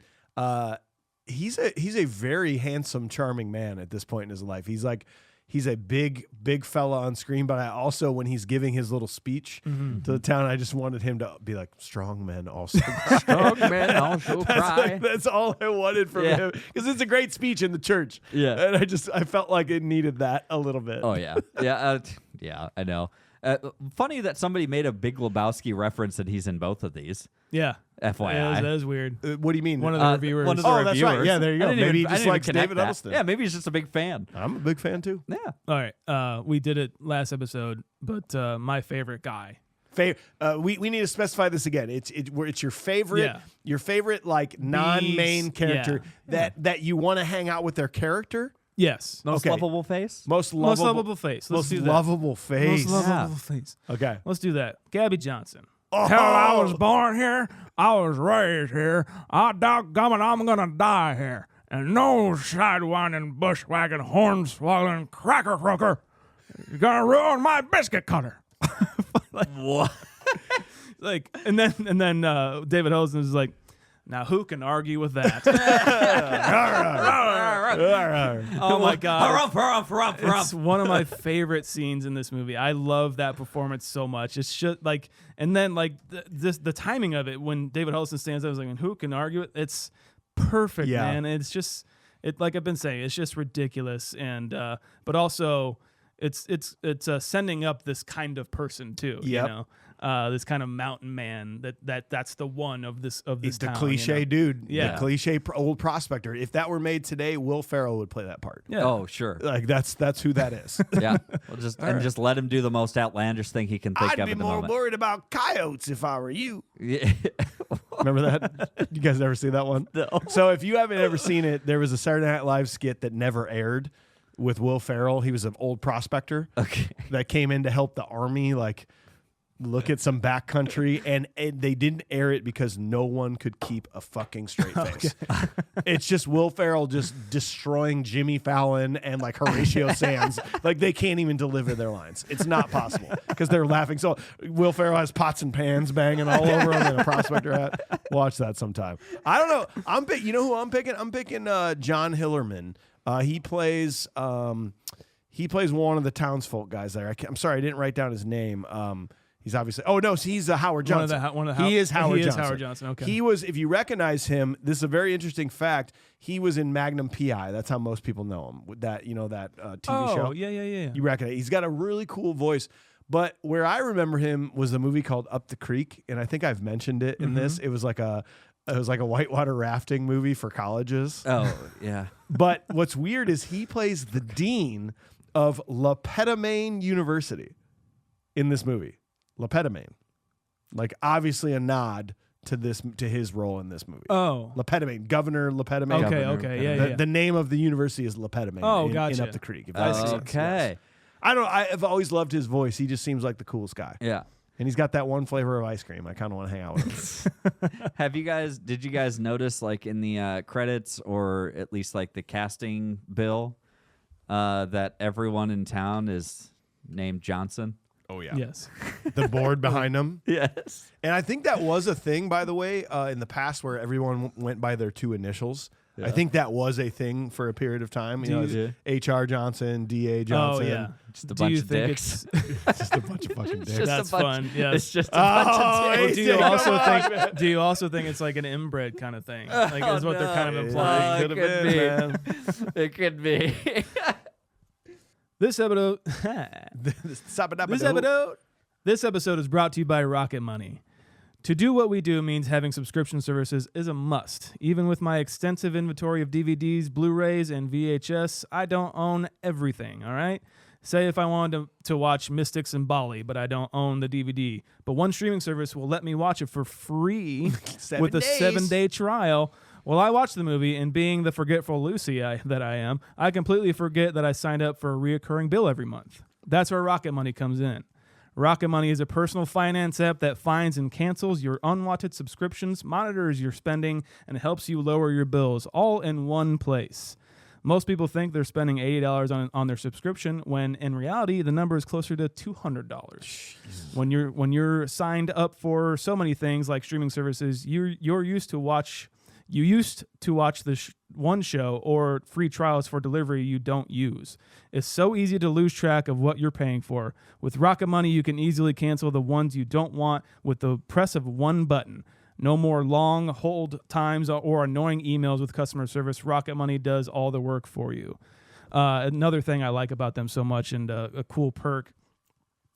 he's a very handsome, charming man at this point in his life. He's a big fella on screen, but I also, when he's giving his little speech to the town, I just wanted him to be like, strong men also cry. Strong men also cry. That's all I wanted from him, because it's a great speech in the church. Yeah. And I felt like it needed that a little bit. Oh, yeah. Yeah, I know. Funny that somebody made a Big Lebowski reference and he's in both of these. Yeah. FYI. That is weird. What do you mean? One of the reviewers. One of the That's right. reviewers. Yeah, there you go. Maybe he just likes David that. Huddleston. Yeah, maybe he's just a big fan. I'm a big fan too. Yeah. All right. We did it last episode, but my favorite guy. We need to specify this again. It's your favorite like non-main character that you want to hang out with their character. Yes. Most lovable face? Most lovable face. Most lovable face. Most lovable face. Okay. Let's do that. Gabby Johnson. Oh. Hell, I was born here. I was raised here. Doggone it, I'm going to die here. And no sidewinding, bushwhacking, horn-swallowing cracker croaker. You're going to ruin my biscuit cutter. What? And then David Huddleston is like, now who can argue with that? Oh my God. It's one of my favorite scenes in this movie. I love that performance so much. It's just like, and then like the timing of it when David Huddleston stands up, I was like, and who can argue it? It's perfect, man. It's just, like I've been saying, it's just ridiculous. And, but also it's sending up this kind of person too, you know? This kind of mountain man that's the one of this He's the town, cliche you know? dude, yeah, the cliche old prospector. If that were made today, Will Ferrell would play that part. Yeah. Oh, sure. Like that's who that is. Yeah. Well, just let him do the most outlandish thing he can think I'd of be at the more moment. worried about coyotes if I were you. Yeah. Remember that? You guys ever see that one? No. So if you haven't ever seen it, there was a Saturday Night Live skit that never aired with Will Ferrell. He was an old prospector Okay. that came in to help the army, like look at some backcountry, and they didn't air it because no one could keep a fucking straight face. It's just Will Ferrell just destroying Jimmy Fallon and like Horatio Sands. Like they can't even deliver their lines. It's not possible because they're laughing. So Will Ferrell has pots and pans banging all over him in a prospector hat. Watch that sometime. I don't know. You know who I'm picking? I'm picking John Hillerman. He plays one of the townsfolk guys there. I'm sorry, I didn't write down his name. He's obviously. Oh no, he's Howard Johnson. He is Howard Johnson. Okay. He was. If you recognize him, this is a very interesting fact. He was in Magnum PI. That's how most people know him. With that, that TV show. Oh yeah. You recognize. He's got a really cool voice. But where I remember him was a movie called Up the Creek, and I think I've mentioned it in this. It was like a whitewater rafting movie for colleges. Oh yeah. But what's weird is he plays the dean of La Petamine University in this movie. La Petamine. Like obviously a nod to his role in this movie. Oh. La Petamine. Governor La Petamine. Okay. Yeah. The name of the university is La Petamine. Oh, in gotcha. Up the Creek. If that makes sense. Okay. Yes. I've always loved his voice. He just seems like the coolest guy. Yeah. And he's got that one flavor of ice cream. I kind of want to hang out with him. Did you guys notice like in the credits or at least like the casting bill that everyone in town is named Johnson? Oh, yeah. Yes. The board behind him. Yes. And I think that was a thing, by the way, in the past where everyone went by their two initials. Yeah. I think that was a thing for a period of time. H.R. Johnson, D.A. Johnson. Oh, yeah. Just a bunch of dicks. It's just a bunch of fucking dicks. That's fun. Yes. It's just a bunch of dicks. Do you also think it's like an inbred kind of thing? Like is what they're kind of implying. It could be. Man. It could be. This episode is brought to you by Rocket Money. To do what we do means having subscription services is a must. Even with my extensive inventory of DVDs, Blu-rays, and VHS, I don't own everything, all right? Say if I wanted to watch Mystics in Bali, but I don't own the DVD. But one streaming service will let me watch it for free with a 7-day trial. Well, I watch the movie, and being the forgetful Lucy that I am, I completely forget that I signed up for a reoccurring bill every month. That's where Rocket Money comes in. Rocket Money is a personal finance app that finds and cancels your unwanted subscriptions, monitors your spending, and helps you lower your bills, all in one place. Most people think they're spending $80 on their subscription, when in reality the number is closer to $200. Jeez. When you're signed up for so many things like streaming services, you used to watch the one show or free trials for delivery you don't use. It's so easy to lose track of what you're paying for. With Rocket Money, you can easily cancel the ones you don't want with the press of one button. No more long hold times or annoying emails with customer service. Rocket Money does all the work for you. Another thing I like about them so much, and a cool perk,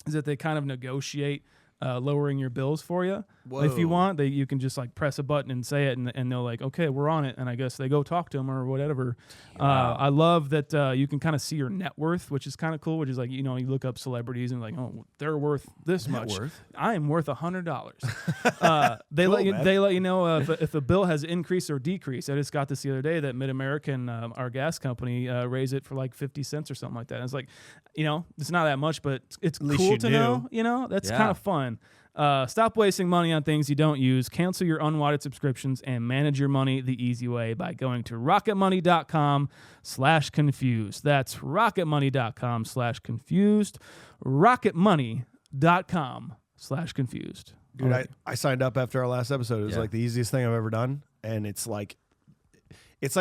is that they kind of negotiate lowering your bills for you. Whoa. If you want, you can just like press a button and say it, and they're like, okay, we're on it. And I guess they go talk to them or whatever. Wow. I love that you can kind of see your net worth, which is kind of cool, which is like, you look up celebrities and like, oh, they're worth this net much. Worth? I am worth $100. They let you know if a bill has increased or decreased. I just got this the other day that Mid-American, our gas company, raised it for like 50 cents or something like that. And it's like, it's not that much, but it's cool to know. That's kind of fun. Stop wasting money on things you don't use. Cancel your unwanted subscriptions and manage your money the easy way by going to rocketmoney.com/confused. That's rocketmoney.com/confused. rocketmoney.com/confused. Dude, right. I signed up after our last episode. It was like the easiest thing I've ever done. And it's like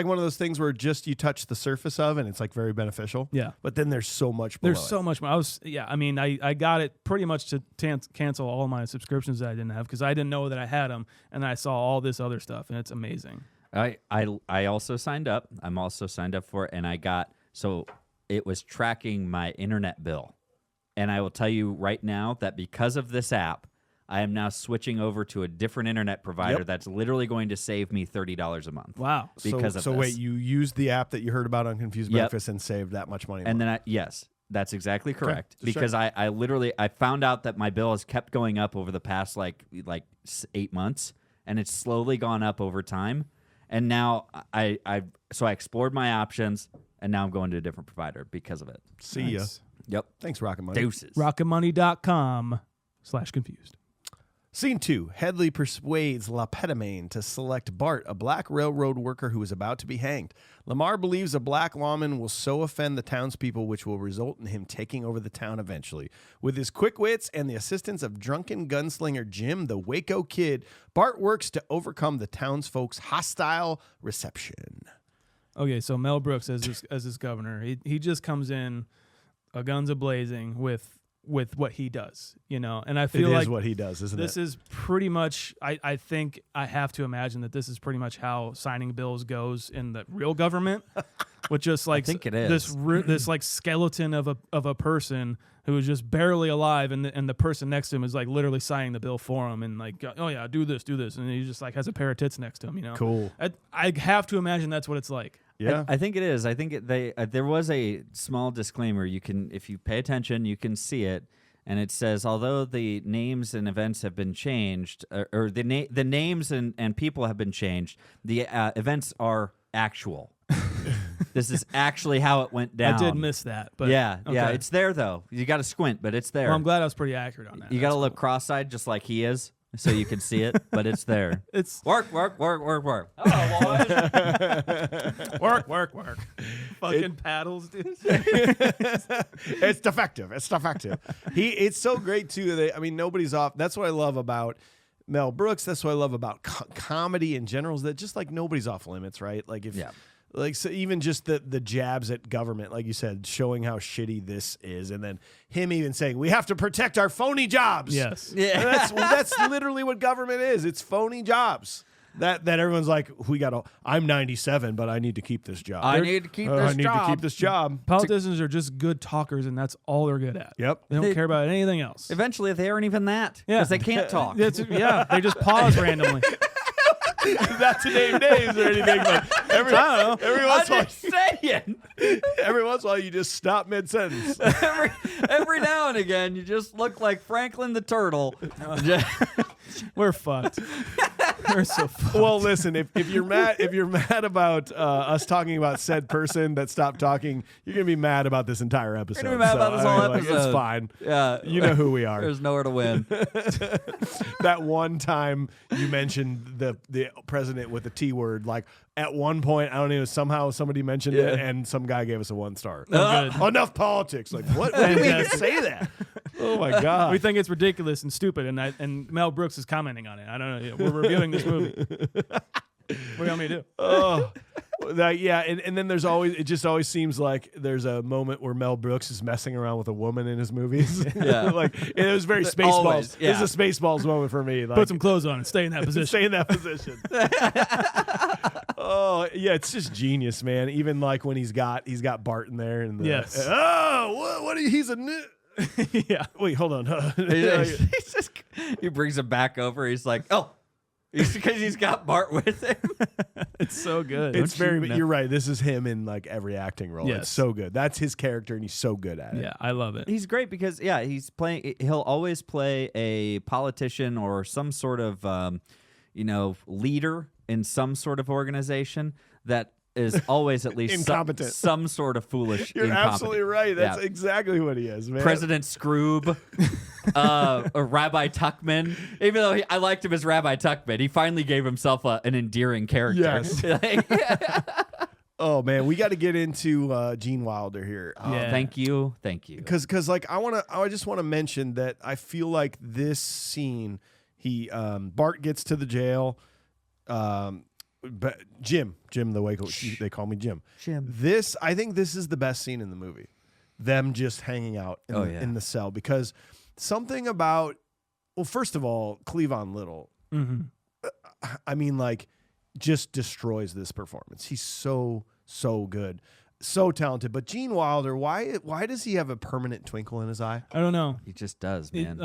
one of those things where just you touch the surface of, and it's like very beneficial. Yeah. But then there's so much below. There's so much more. I got it pretty much to cancel all my subscriptions that I didn't have because I didn't know that I had them, and I saw all this other stuff, and it's amazing. I also signed up. I'm also signed up for it, and so it was tracking my internet bill. And I will tell you right now that because of this app, I am now switching over to a different internet provider that's literally going to save me $30 a month. Wow. Because of this. wait, you used the app that you heard about on Confused Breakfast and saved that much money. And then yes, that's exactly correct. Okay. Because I literally found out that my bill has kept going up over the past like 8 months, and it's slowly gone up over time. And now I explored my options, and now I'm going to a different provider because of it. See ya. Yep. Thanks, Rocket Money. Deuces. Rocketmoney.com/confused. confused. Scene 2. Headley persuades Lapetamain to select Bart, a black railroad worker who is about to be hanged. Lamar believes a black lawman will so offend the townspeople which will result in him taking over the town eventually. With his quick wits and the assistance of drunken gunslinger Jim, the Waco Kid, Bart works to overcome the townsfolk's hostile reception. Okay, so Mel Brooks as his governor, he just comes in, guns a-blazing with what he does, and I feel it like is what he does, isn't this it? is pretty much, I think I have to imagine that this is pretty much how signing bills goes in the real government, with just like I think it is. this like skeleton of a person who is just barely alive, and the person next to him is like literally signing the bill for him, and like, oh yeah, do this, and he just like has a pair of tits next to him, Cool. I have to imagine that's what it's like. Yeah. I think it is. I think there was a small disclaimer. You can, if you pay attention, you can see it, and it says, although the names and events have been changed, or the names and people have been changed, the events are actual. This is actually how it went down. I did miss that, but yeah, okay. it's there though. You got to squint, but it's there. Well, I'm glad I was pretty accurate on that. You got to look cross-eyed, just like he is, so you can see it, but it's there. It's Work. Hello, boys. work. Fucking paddles, dude. It's defective. It's so great too. Nobody's off. That's what I love about Mel Brooks. That's what I love about comedy in general, is that just like nobody's off limits, right? Like so even just the jabs at government, like you said, showing how shitty this is, and then him even saying we have to protect our phony jobs. Yes. Yeah. That's literally what government is. It's phony jobs. That everyone's like, I'm 97, but I need to keep this job. I need to keep this job. Politicians are just good talkers, and that's all they're good at. Yep. They don't care about anything else. Eventually, they aren't even that. Yeah. Because they can't talk. They just pause randomly. Not to name names or anything, but every once in a while you just stop mid-sentence. every now and again, you just look like Franklin the Turtle. We're fucked. We're so fucked. Well, listen, if you're mad about us talking about said person that stopped talking, you're gonna be mad about this entire episode. You're gonna be mad about this whole episode. It's fine. Yeah, you know who we are. There's nowhere to win. That one time you mentioned the president with the T word, like at one point, I don't know, somehow somebody mentioned it, and some guy gave us a 1 star. Enough politics. Like, what did we even say that? Oh my god! We think it's ridiculous and stupid, and Mel Brooks is commenting on it. I don't know. We're reviewing this movie. What do you want me to do? Oh, and then it just always seems like there's a moment where Mel Brooks is messing around with a woman in his movies. Yeah, like it was very Spaceballs. Yeah. This is a Spaceballs moment for me. Like, put some clothes on and stay in that position. Stay in that position. Oh yeah, it's just genius, man. Even like when he's got Bart in there, and yes. What? He's a. Yeah. Wait, hold on. He brings him back over. He's like, because he's got Bart with him. It's so good. It's you're right. This is him in like every acting role. Yes. It's so good. That's his character, and he's so good at it. Yeah, I love it. He's great because he'll always play a politician or some sort of leader in some sort of organization that is always at least incompetent. Some sort of foolish. You're absolutely right. That's Yeah. exactly what he is, man. President Scroob, or Rabbi Tuckman. Even though I liked him as Rabbi Tuckman, he finally gave himself an endearing character. Yes. Oh man, we got to get into Gene Wilder here. Yeah. Thank you. Because like I just want to mention that I feel like this scene, Bart gets to the jail. But Jim the Waco, they call me Jim. I think this is the best scene in the movie. Them just hanging out in the cell, because something about, well, first of all, Cleavon Little, I mean, like, just destroys this performance. He's so good, so talented. But Gene Wilder, why does he have a permanent twinkle in his eye? I don't know. He just does, man.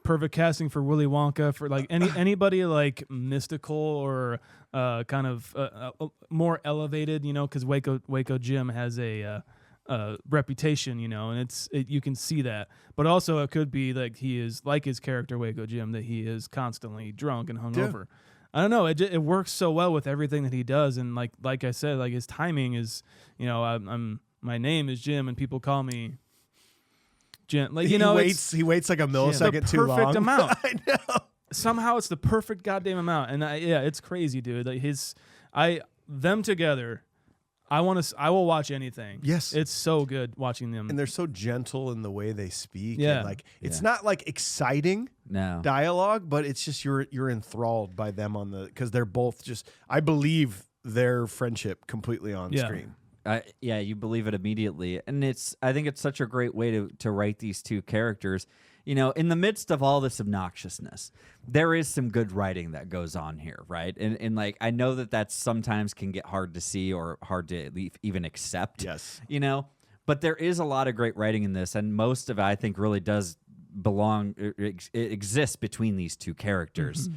Perfect casting for Willy Wonka, for like anybody like mystical or kind of more elevated, because Waco Jim has a reputation, and you can see that. But also it could be like he is like his character Waco Jim, that he is constantly drunk and hungover. I don't know. It works so well with everything that he does, and like I said, like his timing is, my name is Jim, and people call me Like, he waits like a millisecond too long. The perfect amount. I know. Somehow it's the perfect goddamn amount, and it's crazy, dude. Like them together. I will watch anything. Yes, it's so good watching them, and they're so gentle in the way they speak. Yeah, and like it's not like exciting dialogue, but it's just you're enthralled by them because they're both just. I believe their friendship completely on screen. You believe it immediately, and I think it's such a great way to write these two characters. You know, in the midst of all this obnoxiousness, there is some good writing that goes on here, right? And like, I know that sometimes can get hard to see or hard to even accept. Yes. You know, but there is a lot of great writing in this, and most of it, I think, really does belong. It exists between these two characters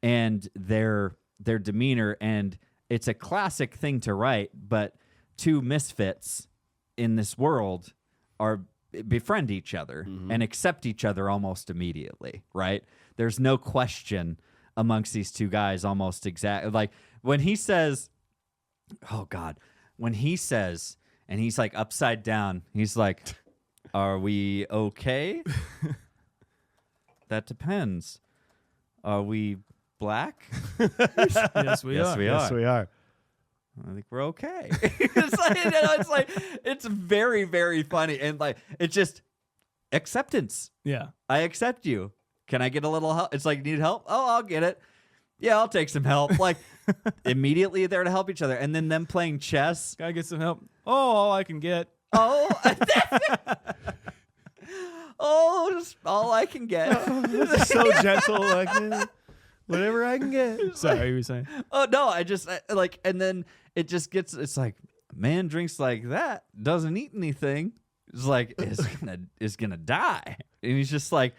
and their demeanor, and it's a classic thing to write. But two misfits in this world befriend each other and accept each other almost immediately, right? There's no question amongst these two guys almost exactly. Like when he says, and he's like upside down, he's like, are we okay? That depends. Are we black? Yes, we are. Yes, we are. I think we're okay. It's very, very funny. And like, it's just acceptance. Yeah. I accept you. Can I get a little help? It's like, need help? Oh, I'll get it. Yeah, I'll take some help. Like immediately there to help each other. And then them playing chess. Gotta get some help. Oh, all I can get. Oh, just all I can get. So gentle, like whatever I can get. Sorry, you were saying? Oh no, and then it just gets. It's like a man drinks like that, doesn't eat anything. It's like is gonna die, and he's just like,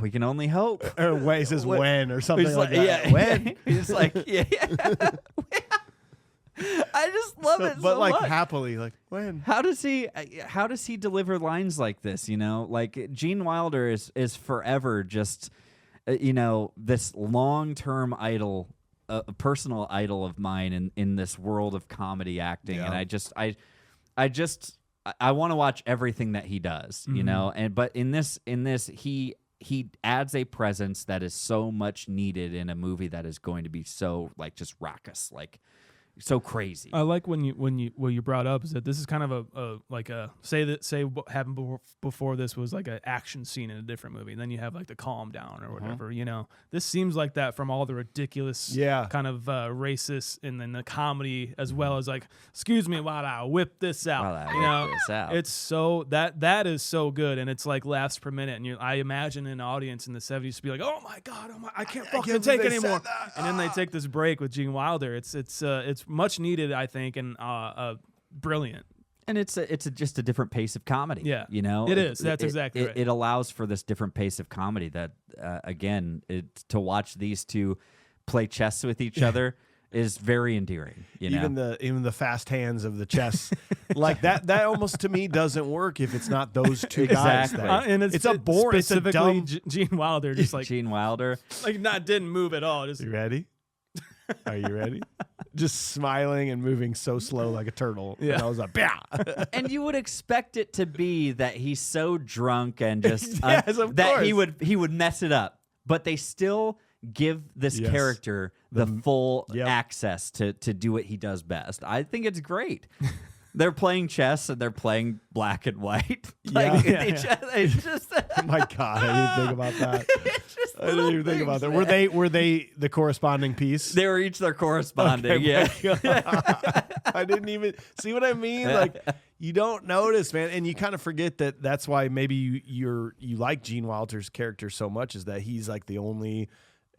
we can only hope. Or wait, he says when or something like that. Yeah, when he's like, yeah. I just love it, but so like much. happily, like when? How does he deliver lines like this? You know, like Gene Wilder is forever just. This long-term idol, a personal idol of mine in this world of comedy acting, and I want to watch everything that he does, you know. But in this, he adds a presence that is so much needed in a movie that is going to be so like just raucous, like so crazy. I like what you brought up is that this is kind of say what happened before this was like an action scene in a different movie, and then you have like the calm down or whatever. You know, this seems like that from all the ridiculous, kind of racist, and then the comedy as well as like, excuse me while I whip this out. It's so that is so good, and it's like laughs per minute, and I imagine an audience in the 70s to be like, oh my god, I can't fucking take it anymore, and then they take this break with Gene Wilder. It's much needed, I think, and brilliant. And it's just a different pace of comedy. Yeah, you know, it is. That's exactly right. It allows for this different pace of comedy that, to watch these two play chess with each other is very endearing. You know? Even the fast hands of the chess, like that almost to me doesn't work if it's not those two guys. And it's a boring, specifically Gene Wilder, just like Gene Wilder, like didn't move at all. Just you ready? Are you ready? Just smiling and moving so slow like a turtle. Yeah. And I was like, bah. And you would expect it to be that he's so drunk and just yes, of that course. he would mess it up. But they still give this character the full access to do what he does best. I think it's great. They're playing chess and they're playing black and white. It's just oh my god, I didn't think about that. I didn't even think about that. Were they the corresponding piece? They were each their corresponding. I didn't even see what I mean. Like you don't notice, man, and you kind of forget that. That's why maybe you like Gene Wilder's character so much, is that he's like the only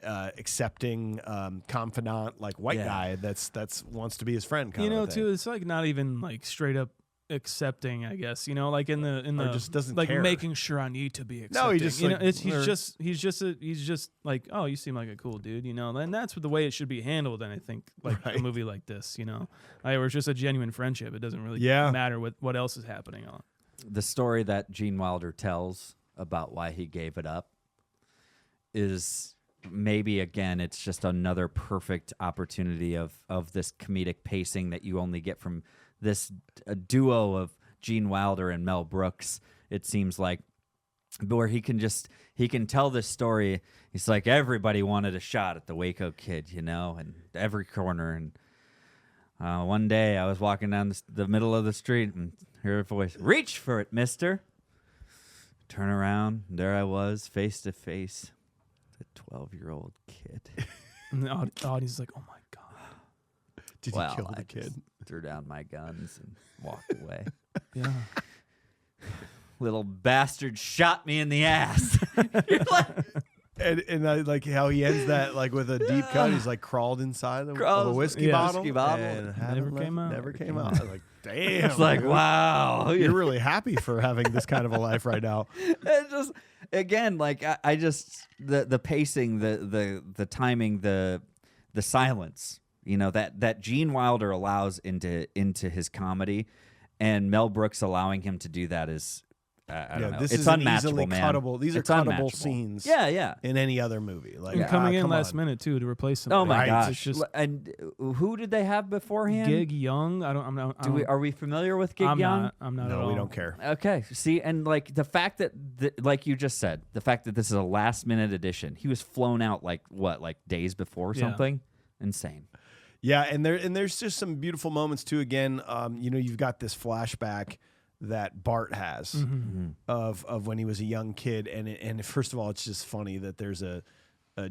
accepting, confidant, like white guy that's wants to be his friend. Kind of too. It's like not even like straight up accepting, I guess. Like in the just doesn't like care. making sure I need to be accepting. No, he just he's just like, oh, you seem like a cool dude, and that's the way it should be handled. And I think like a movie like this, where it's just a genuine friendship. It doesn't really matter what else is happening on. The story that Gene Wilder tells about why he gave it up is. Maybe again, it's just another perfect opportunity of this comedic pacing that you only get from this duo of Gene Wilder and Mel Brooks. It seems like where he can tell this story. He's like, everybody wanted a shot at the Waco kid, and every corner. And one day I was walking down the middle of the street and heard a voice, "Reach for it, mister." Turn around, and there I was, face to face, the 12-year-old kid. And the audience is like, "Oh my god!" Did you kill the kid? Just threw down my guns and walked away. Yeah. Little bastard shot me in the ass. You're like, And I like how he ends that like with a deep cut. He's like crawled inside of a whiskey bottle. And Never came out. Like, damn. It's like, wow. You're really happy for having this kind of a life right now. It's just, again, like I just the pacing, the timing, the silence, that Gene Wilder allows into his comedy, and Mel Brooks allowing him to do that is. I don't know. This it's is unmatchable, man. Cuttable. These are cuttable scenes. Yeah. In any other movie, like and coming in last minute too to replace something. Oh my Right. gosh! It's just And who did they have beforehand? Gig Young. Are we familiar with Gig Young? I'm not. No, at all. we don't care. Okay. See, and like the fact that, like you just said, the fact that this is a last minute addition. He was flown out like days before or something. Insane. Yeah, and there's just some beautiful moments too. Again, you've got this flashback that Bart has of when he was a young kid, and first of all, it's just funny that there's a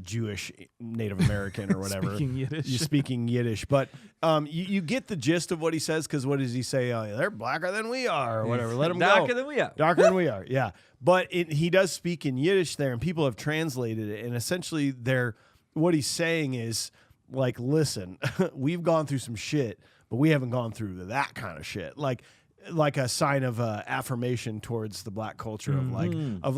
Jewish Native American or whatever speaking Yiddish, but you get the gist of what he says, because what does he say? They're blacker than we are, or whatever. Let them go. Darker than we are. Darker than we are. Yeah, but he does speak in Yiddish there, and people have translated it, and essentially what he's saying is like, listen, we've gone through some shit, but we haven't gone through that kind of shit. Like a sign of affirmation towards the black culture of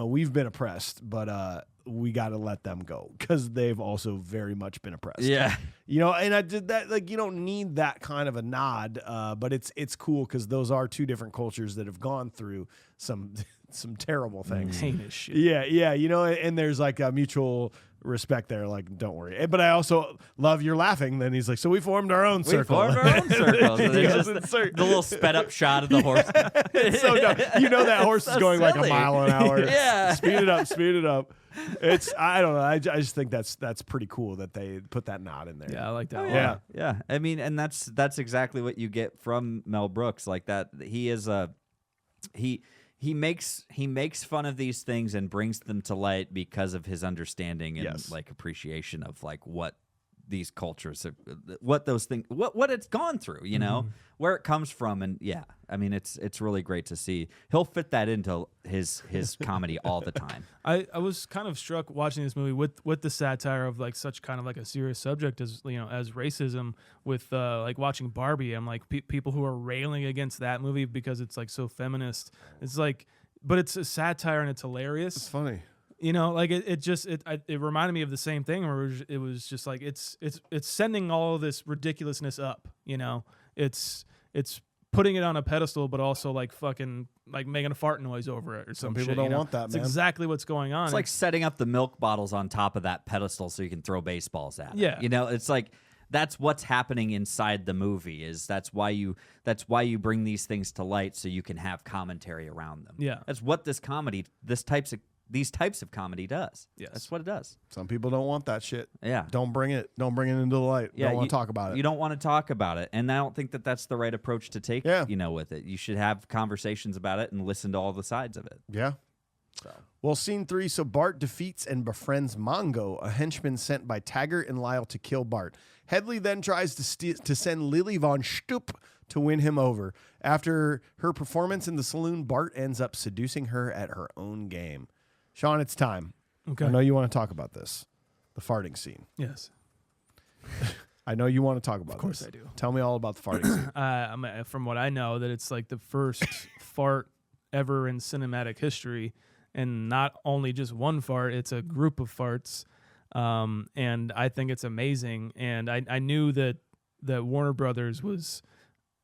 we've been oppressed, but we got to let them go because they've also very much been oppressed. Yeah. And I did that. Like, you don't need that kind of a nod, but it's cool because those are two different cultures that have gone through some terrible things. Heinous shit. Yeah. And there's like a mutual respect there, like, don't worry. But I also love you're laughing. Then he's like, so we formed our own circle. We formed our own circle. So the little sped up shot of the horse. It's so dumb. That horse is going silly. like a mile an hour. Yeah. Speed it up. I don't know. I just think that's pretty cool that they put that nod in there. Yeah, I like that. Yeah. I mean, and that's exactly what you get from Mel Brooks. Like that, he is he makes fun of these things and brings them to light because of his understanding and like appreciation of like what these cultures are, what those things, what it's gone through, where it comes from. And yeah, I mean, it's really great to see. He'll fit that into his comedy all the time. I was kind of struck watching this movie with the satire of like such kind of like a serious subject as as racism with like watching Barbie. I'm like people who are railing against that movie because it's like so feminist. It's like, but it's a satire and it's hilarious. It's funny. Like it reminded me of the same thing where it was just like it's sending all of this ridiculousness up. It's putting it on a pedestal, but also like fucking like making a fart noise over it or Some some people shit, don't want that, It's man. exactly what's going on. It's like setting up the milk bottles on top of that pedestal so you can throw baseballs at it. Yeah. It's like that's what's happening inside the movie. That's why you bring these things to light so you can have commentary around them. Yeah. That's what these types of comedy does. Yes. That's what it does. Some people don't want that shit. Yeah. Don't bring it into the light. Yeah, don't want to talk about it. You don't want to talk about it. And I don't think that that's the right approach to take, with it. You should have conversations about it and listen to all the sides of it. Yeah. Well, scene 3. So Bart defeats and befriends Mongo, a henchman sent by Taggart and Lyle to kill Bart. Headley then tries to send Lily von Stoop to win him over. After her performance in the saloon, Bart ends up seducing her at her own game. Shaun, it's time. Okay. I know you want to talk about this. The farting scene. Yes. I know you want to talk about this. Of course I do. Tell me all about the farting scene. From what I know, that it's like the first fart ever in cinematic history, and not only just one fart, it's a group of farts. And I think it's amazing. And I knew that Warner Brothers was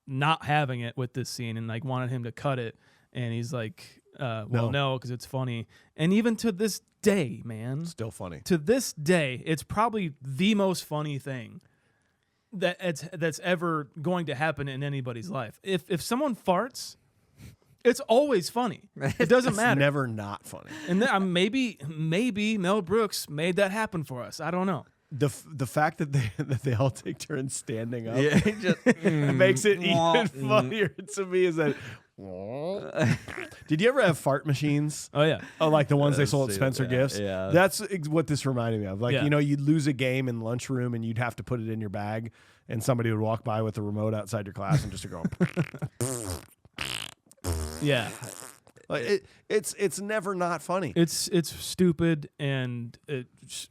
not having it with this scene and like wanted him to cut it. And he's like, no, because it's funny. And even to this day, man, Still funny. to this day, it's probably the most funny thing that's ever going to happen in anybody's life. If someone farts, It's always funny. It doesn't It's matter. never not funny. And then, maybe Mel Brooks made that happen for us. I don't know. The fact that they all take turns standing up it just makes it even funnier to me. Is that? Did you ever have fart machines? Oh yeah. Oh, like the ones they sold at see Spencer that, Gifts? yeah. That's what this reminded me of. Like, Yeah. you'd lose a game in lunchroom and you'd have to put it in your bag, and somebody would walk by with a remote outside your class and just go. Yeah. Like, it's never not funny. It's stupid and it's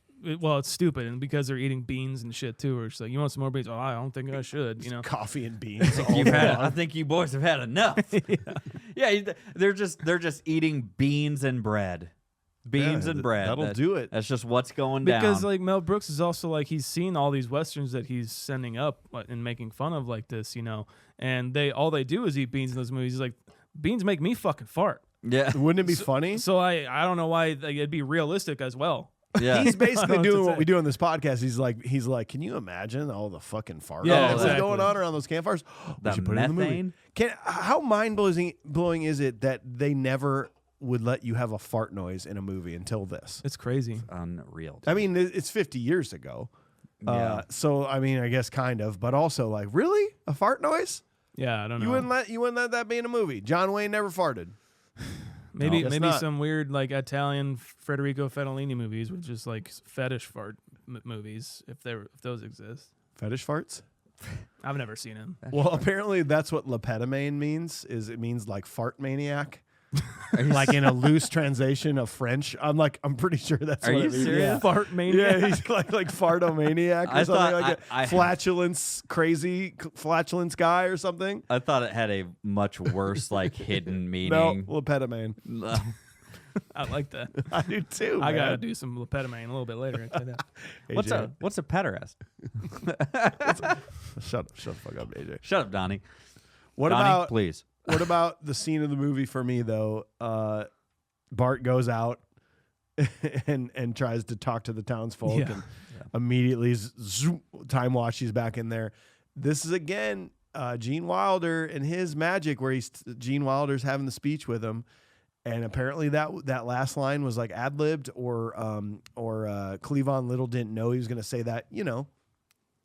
stupid, and because they're eating beans and shit too. Or it's like, you want some more beans? Oh, I don't think I should. You know, Coffee and beans. I think you boys have had enough. Yeah, they're just eating beans and bread. Beans and bread. That'll do it. That's just what's going down. because like Mel Brooks is also like, he's seen all these westerns that he's sending up and making fun of like this, you know, and all they do is eat beans in those movies. He's like, beans make me fucking fart. Yeah, Wouldn't it be funny? So I don't know why it'd be realistic as well. yeah. He's basically I don't know what doing to what say. we do on this podcast. He's like, can you imagine all the fucking farts Yeah, that was exactly. going on around those campfires? We The should put it in the movie. methane? How mind blowing is it that they never would let you have a fart noise in a movie until this? It's crazy. Unreal. I mean, it's 50 years ago. Yeah. So I mean, I guess kind of, but also like, really, a fart noise? Yeah, I don't know. You wouldn't let that be in a movie. John Wayne never farted. Maybe Guess not. some weird like Italian Federico Fellini movies with just like fetish fart movies, if those exist. Fetish farts? I've never seen them. Well, apparently that's what lepetamine means. It means like fart maniac. Like in a loose translation of French. I'm pretty sure that's Are what you it means. serious? Yeah. Fart mania. Yeah, he's like fartomaniac or I something thought like I- that. Flatulence, crazy flatulence guy or something. I thought it had a much worse like hidden No, meaning. lepetamine. No. I like that. I do too. I man. gotta do some lepetamine a little bit later. I tell you that. AJ. What's a pederast? Shut the fuck up, AJ. Shut up, Donnie. What Donnie, about please? What about the scene of the movie for me though? Bart goes out and tries to talk to the townsfolk, Yeah. and immediately zoom, time watch, he's back in there. This is again Gene Wilder and his magic, where Gene Wilder's having the speech with him, and apparently that last line was like ad-libbed, or Cleavon Little didn't know he was going to say that,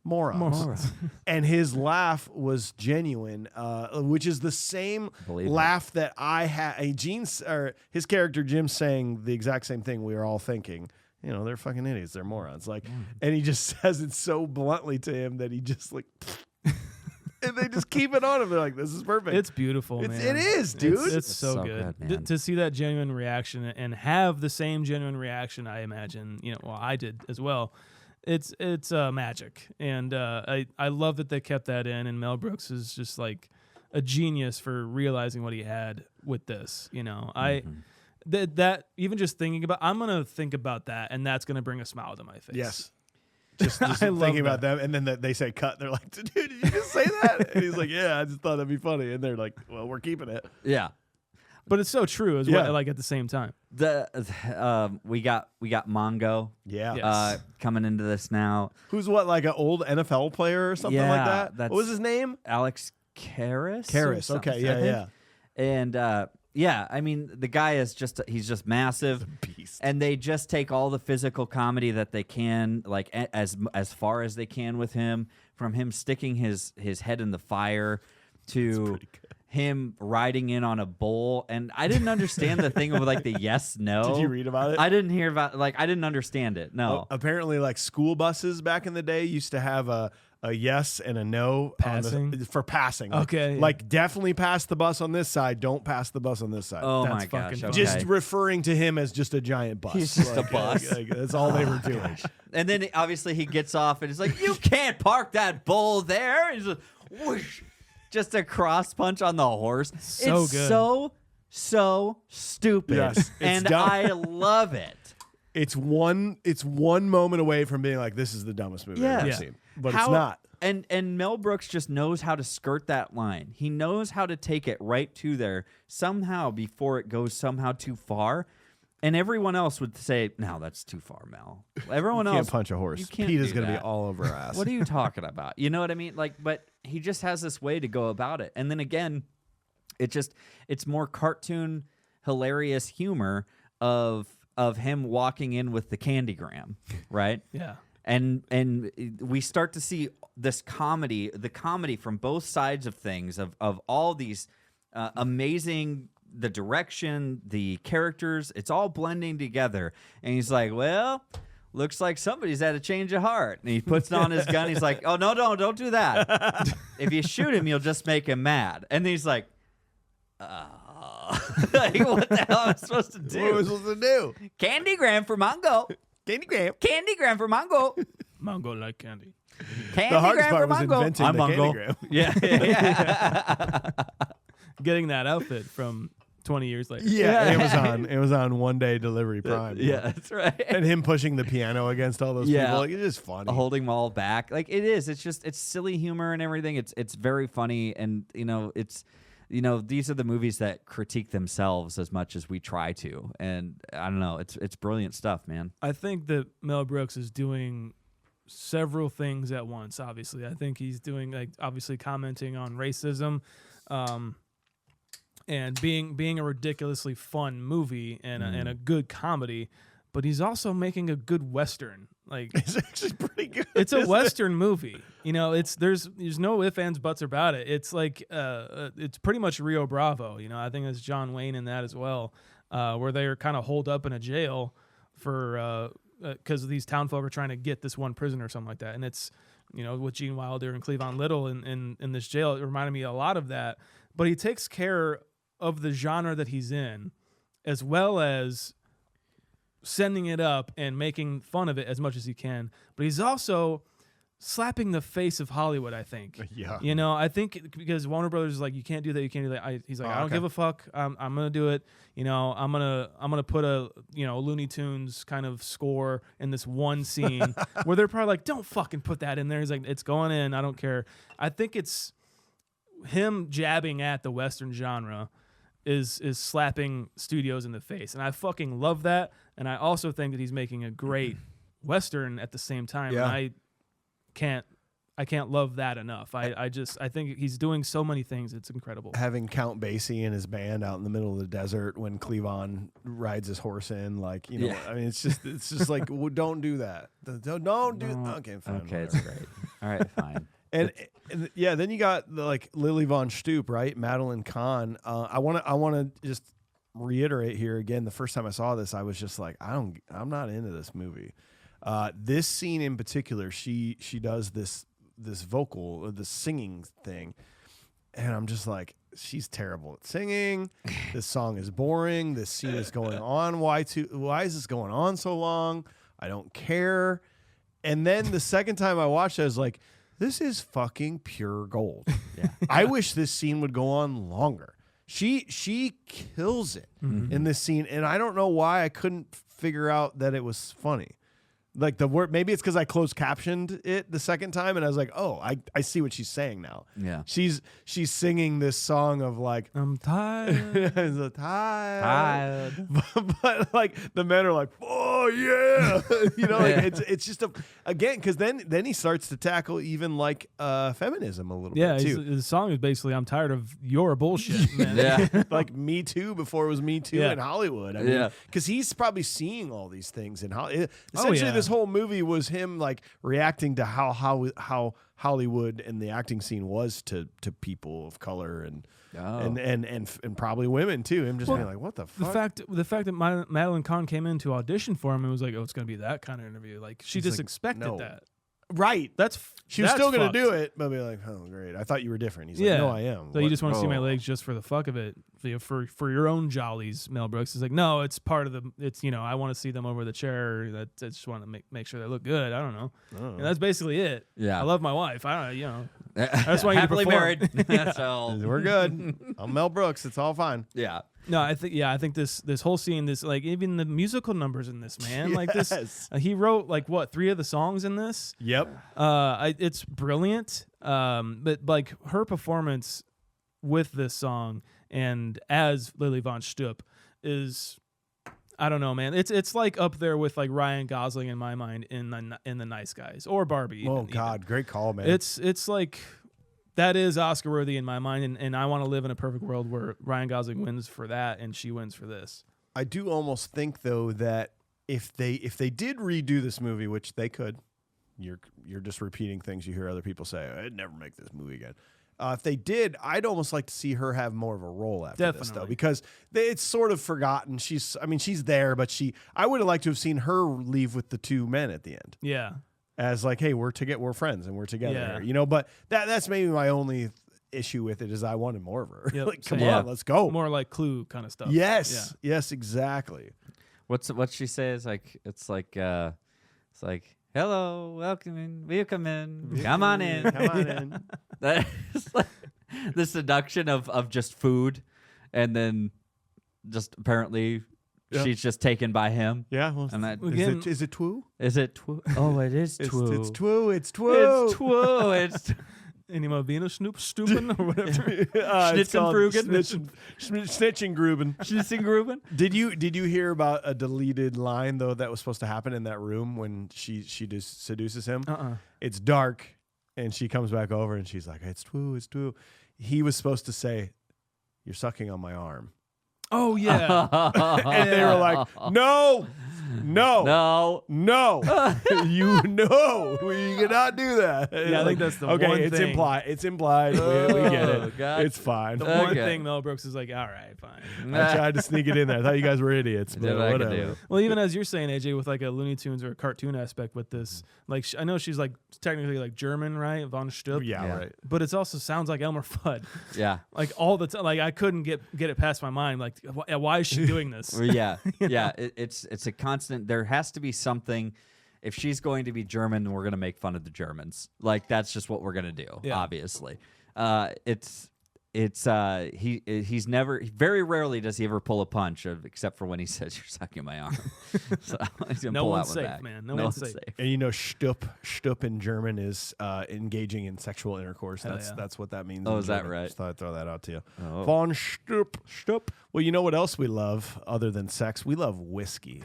morons. And his laugh was genuine, which is the same Believe it. laugh that I had. Gene's or his character Jim saying the exact same thing we were all thinking. They're fucking idiots. They're morons. Like, and he just says it so bluntly to him that he just like, and they just keep it on him. They're like, "This is perfect." It's beautiful, man. It is, dude. It's so so good, good, man. to see that genuine reaction and have the same genuine reaction. I imagine, I did as well. It's magic, and I love that they kept that in. And Mel Brooks is just like a genius for realizing what he had with this. That even just thinking about, I'm gonna think about that, and that's gonna bring a smile to my face. Yes. Just I love thinking about that. them, and then they say cut. They're like, "Dude, did you just say that?" And he's like, "Yeah, I just thought that'd be funny." And they're like, "Well, we're keeping it." Yeah. But it's so true as Yeah. well. Like at the same time, We got Mongo Yeah. Yes. coming into this now. Who's like an old NFL player or something like Yeah, that? that's- What was his name? Alex Karras. or Karras. something, Okay. I Yeah. think. Yeah. And I mean, the guy is he's just massive. Beast. And they just take all the physical comedy that they can, like as far as they can with him, from him sticking his head in the fire to him riding in on a bull. And I didn't understand the thing of like the yes, no. Did you read about it? I didn't hear about, like, I didn't understand it. No. Apparently, like school buses back in the day used to have a yes and a no Passing? for passing. Okay. Like definitely pass the bus on this side. Don't pass the bus on this side. Oh That's my gosh. fucking Okay. Just referring to him as just a giant bus. He's just a bus. Like, that's all they were doing. And then obviously he gets off and he's like, "You can't park that bull there." He's like, whoosh, just a cross punch on the horse. So it's good. so stupid. Yes, it's and dumb. I love it. It's one moment away from being like, this is the dumbest movie I've ever Yeah. seen. But How- it's not. And Mel Brooks just knows how to skirt that line. He knows how to take it right to there somehow before it goes somehow too far. And everyone else would say, "No, that's too far, Mel." Everyone You else can't punch a horse. you can't Pete is do going to be that. all over our ass. What are you talking about? You know what I mean? Like, but he just has this way to go about it. And then again, it's more cartoon, hilarious humor of him walking in with the candygram, right? Yeah. And we start to see this comedy, the comedy from both sides of things, of all these amazing, the direction, the characters, it's all blending together. And he's like, well, looks like somebody's had a change of heart. And he puts on his gun. He's like, oh, no, don't do that. If you shoot him, you'll just make him mad. And he's like, like, what the hell am I supposed to do? What was I supposed to do? Candygram for Mongo. Candygram for Mongo. Mongo like candy. The hardest Candygram part for was Mongo. inventing I'm the Mongo. candygram. Yeah. Getting that outfit from 20 years later. Yeah, Amazon one day delivery Prime. Yeah, that's right. And him pushing the piano against all those people, like, it's just funny. Holding them all back. Like, it is. It's just, it's silly humor and everything. It's very funny. And, these are the movies that critique themselves as much as we try to. And I don't know. It's brilliant stuff, man. I think that Mel Brooks is doing several things at once, obviously. I think he's doing, like, obviously commenting on racism, and being a ridiculously fun movie and a good comedy, but he's also making a good Western. Like, It's actually pretty good. it's a Western movie. There's no ifs, ands, buts about it. It's like it's pretty much Rio Bravo. I think there's John Wayne in that as well, where they are kind of holed up in a jail for because these townfolk are trying to get this one prisoner or something like that. And it's with Gene Wilder and Cleavon Little in this jail. It reminded me a lot of that. But he takes care of the genre that he's in, as well as sending it up and making fun of it as much as he can. But he's also slapping the face of Hollywood, I think. Yeah. I think because Warner Brothers is like, you can't do that, you can't do that. He's like, I don't give a fuck. I'm gonna do it. I'm gonna put a Looney Tunes kind of score in this one scene where they're probably like, don't fucking put that in there. He's like, it's going in. I don't care. I think it's him jabbing at the Western genre is slapping studios in the face, and I fucking love that. And I also think that he's making a great Western at the same time. Yeah. And I can't love that enough. I think he's doing so many things. It's incredible. Having Count Basie and his band out in the middle of the desert when Cleavon rides his horse in, like, I mean, it's just like, well, don't do that. Don't do. Okay, fine. Okay, it's great. All right, fine. And yeah, then you got Lily Von Stoop, right? Madeline Kahn. I want to just reiterate here again. The first time I saw this, I was just like, I'm not into this movie. This scene in particular, she does this vocal, this singing thing, and I'm just like, she's terrible at singing. This song is boring. This scene is going on. Why is this going on so long? I don't care. And then the second time I watched it, I was like, this is fucking pure gold. Yeah. I wish this scene would go on longer. She kills it in this scene, and I don't know why I couldn't figure out that it was funny. Like the word, maybe it's because I closed captioned it the second time, and I was like, "Oh, I see what she's saying now." Yeah, she's singing this song of like, I'm tired, I'm tired. But like the men are like, "Oh yeah," like it's just again because then he starts to tackle even like feminism a little bit too. The song is basically, "I'm tired of your bullshit, man." Yeah, like Me Too before it was Me Too in Hollywood. I mean, because he's probably seeing all these things in Hollywood. Essentially, this whole movie was him like reacting to how Hollywood and the acting scene was to people of color and probably women too. Him just being like, what the fuck? The fact that Madeline Kahn came in to audition for him and was like, oh, it's gonna be that kind of interview. Like she just expected that. Right. She was that's still going to fucked. do it, but be like, oh, great. I thought you were different. He's like, no, I am. So you just want to see my legs just for the fuck of it, for your own jollies, Mel Brooks. Is like, no, it's part of I want to see them over the chair. I just want to make sure they look good. I don't know. And that's basically it. Yeah. I love my wife. I just want you to happily perform. married. So we're good. I'm Mel Brooks. It's all fine. Yeah. No, I think this whole scene, this like even the musical numbers in this, man, like this, he wrote like 3 of the songs in this. Yep. It's brilliant. But like her performance with this song and as Lily Von Stoop is, I don't know, man. It's like up there with like Ryan Gosling in my mind in the Nice Guys or Barbie. Oh God, great call, man. It's like That is Oscar worthy in my mind, and I want to live in a perfect world where Ryan Gosling wins for that and she wins for this. I do almost think though that if they did redo this movie, which they could, you're just repeating things you hear other people say. I'd never make this movie again. If they did, I'd almost like to see her have more of a role after this, though, because it's sort of forgotten. She's there, but I would have liked to have seen her leave with the two men at the end. Yeah. As like, hey, we're friends and we're together, you know. But that's maybe my only issue with it is I wanted more of her. Yep. Like, come on, let's go. More like Clue kind of stuff. Yes, yes, exactly. What she says? It's like hello, welcome in, come on in, come on in. That's like the seduction of just food, and then just apparently. Yeah. She's just taken by him. Yeah, well, and that is it Twoo? Is it Twoo? Oh, it is Twoo. It's Twoo. It's Twoo. It's Twoo. It's Any more Venus Stupin or whatever. Schnitzenfrugen. Schnitchengruben. Schnitchengruben. Did you hear about a deleted line though that was supposed to happen in that room when she just seduces him? It's dark, and she comes back over and she's like, "It's Twoo. It's Twoo." He was supposed to say, "You're sucking on my arm." Oh yeah. And they were like, no, you know, we cannot do that. Yeah, I think that's the okay. one It's thing. implied. It's implied. We get it. God. It's fine. The one thing Mel Brooks is like, all right, fine. I tried to sneak it in there. I thought you guys were idiots, but Did what I could whatever. do. Well, even as you're saying, AJ, with like a Looney Tunes or a cartoon aspect with this, like I know she's like technically like German, right? Von Stupp. Yeah, right. But it also sounds like Elmer Fudd. Yeah. Like all the time, like I couldn't get it past my mind. Like, why is she doing this? Yeah. Yeah. It's a constant. There has to be something. If she's going to be German, then we're going to make fun of the Germans. Like that's just what we're going to do. Yeah. Obviously, he's never. Very rarely does he ever pull a punch, except for when he says, "You're sucking my arm." So he's gonna no pull one's that safe, one back. man. No one's safe. And you know, Stupp in German is engaging in sexual intercourse. That's what that means. Oh, in is that German. right? Just thought I'd throw that out to you. Oh. Von Stupp. Well, you know what else we love other than sex? We love whiskey.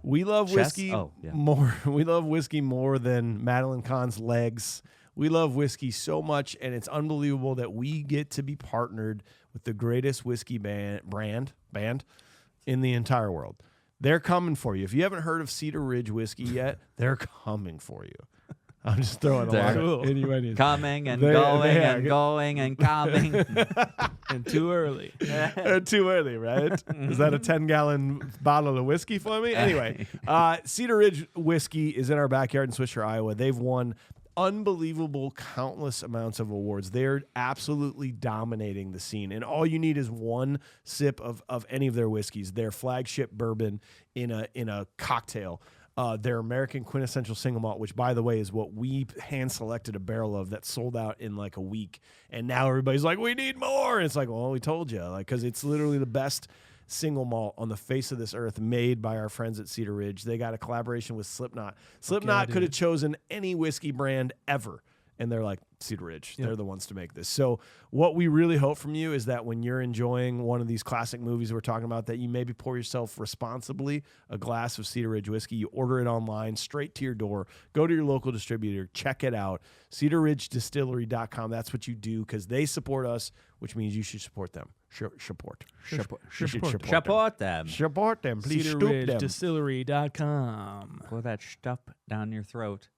We love whiskey more. We love whiskey more than Madeline Kahn's legs. We love whiskey so much, and it's unbelievable that we get to be partnered with the greatest whiskey brand in the entire world. They're coming for you. If you haven't heard of Cedar Ridge whiskey yet, they're coming for you. I'm just throwing a lot of innuendos. Coming and going and coming. And too early. Too early, right? Is that a 10-gallon bottle of whiskey for me? Anyway, Cedar Ridge whiskey is in our backyard in Swisher, Iowa. They've won unbelievable countless amounts of awards. They're absolutely dominating the scene, and all you need is one sip of any of their whiskeys. Their flagship bourbon in a cocktail. Their American quintessential single malt, which by the way is what we hand selected a barrel of that sold out in like a week, and now everybody's like, we need more. And it's like, well, we told you, like, because it's literally the best single malt on the face of this earth, made by our friends at Cedar Ridge. They got a collaboration with Slipknot. Slipknot could have chosen any whiskey brand ever, and they're like, Cedar Ridge. Yep. They're the ones to make this. So what we really hope from you is that when you're enjoying one of these classic movies we're talking about, that you maybe pour yourself responsibly a glass of Cedar Ridge whiskey. You order it online, straight to your door. Go to your local distributor. Check it out. CedarRidgeDistillery.com. That's what you do, because they support us, which means you should support them. Support them. Support them. Please stoop them. CedarRidgeDistillery.com. Pour that stuff down your throat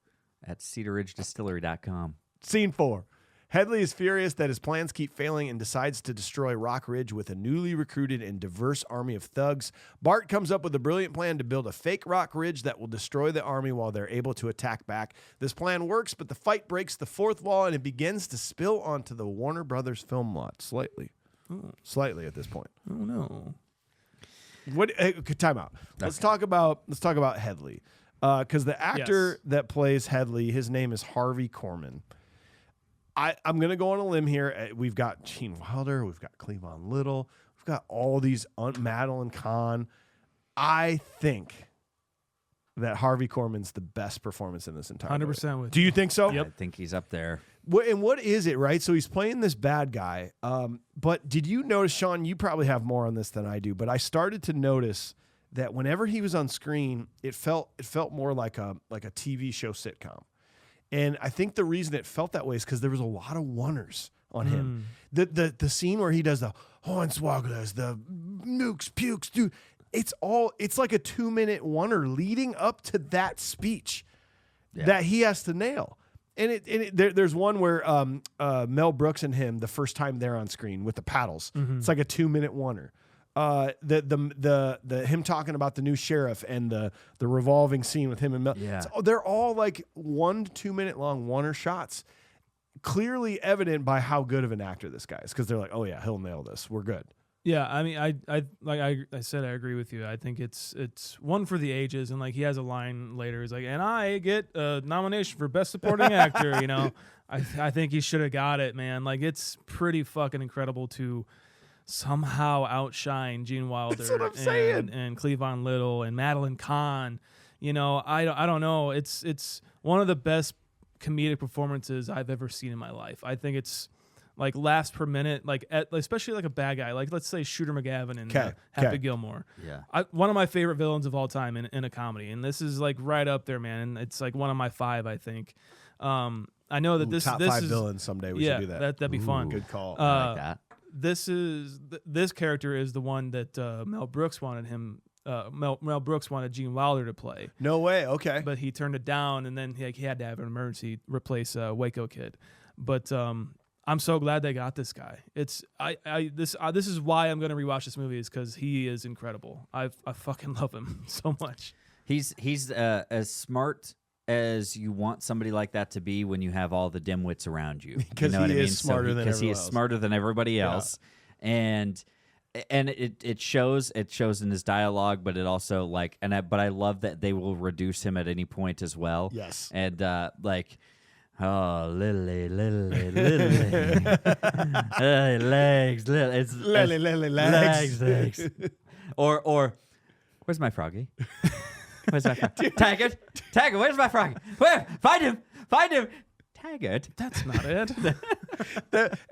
at CedarRidgeDistillery.com. Scene 4. Headley is furious that his plans keep failing and decides to destroy Rock Ridge with a newly recruited and diverse army of thugs. Bart comes up with a brilliant plan to build a fake Rock Ridge that will destroy the army while they're able to attack back. This plan works, but the fight breaks the fourth wall and it begins to spill onto the Warner Brothers film lot slightly. Slightly at this point. Oh no. Time out. Let's talk about Headley. Because the actor that plays Headley, his name is Harvey Korman. I'm going to go on a limb here. We've got Gene Wilder. We've got Cleavon Little. We've got all these Madeline Kahn. I think that Harvey Korman's the best performance in this entire 100% with Do you think so? Yep. I think he's up there. And what is it, right? So he's playing this bad guy. But did you notice, Shaun, you probably have more on this than I do, but I started to notice that whenever he was on screen, it felt more like a TV show sitcom. And I think the reason it felt that way is because there was a lot of oneers on him. The scene where he does the Hornswogglers, the nukes, pukes, dude. It's like a 2-minute oneer leading up to that speech that he has to nail. And there's one where Mel Brooks and him, the first time they're on screen with the paddles, it's like a 2-minute oneer. The him talking about the new sheriff and the revolving scene with him and Mel. Yeah. So they're all like 1 to 2 minute long oneer shots, clearly evident by how good of an actor this guy is. Because they're like, oh yeah, he'll nail this. We're good. Yeah, I mean, I said, I agree with you. I think it's one for the ages, and like he has a line later. He's like, and I get a nomination for best supporting actor. You know, I think he should have got it, man. Like it's pretty fucking incredible to somehow outshine Gene Wilder. That's what I'm saying. And Cleavon Little and Madeline Kahn. You know, I don't know. It's one of the best comedic performances I've ever seen in my life. I think it's like laughs per minute, like especially like a bad guy, like let's say Shooter McGavin and Happy Gilmore. Yeah, one of my favorite villains of all time in a comedy, and this is like right up there, man. And it's like one of my 5, I think. I know that this top this 5 is, villains someday. We should do that. That'd be fun. Good call. I like that. This character is the one that Mel Brooks wanted him. Mel Brooks wanted Gene Wilder to play. No way. Okay, but he turned it down, and then he had to have an emergency replace Waco Kid. But I'm so glad they got this guy. This is why I'm gonna rewatch this movie, is because he is incredible. I fucking love him so much. He's as smart as you want somebody like that to be when you have all the dimwits around you. Because you know he what I mean? is smarter than because he is everyone else. smarter than everybody else, and it shows in his dialogue, but it also but I love that they will reduce him at any point as well. Yes, and oh, Lily, legs, it's Lily, legs. Or, where's my froggy? Where's my froggy? Taggart, where's my froggy? Where? Find him! Taggart. That's not it.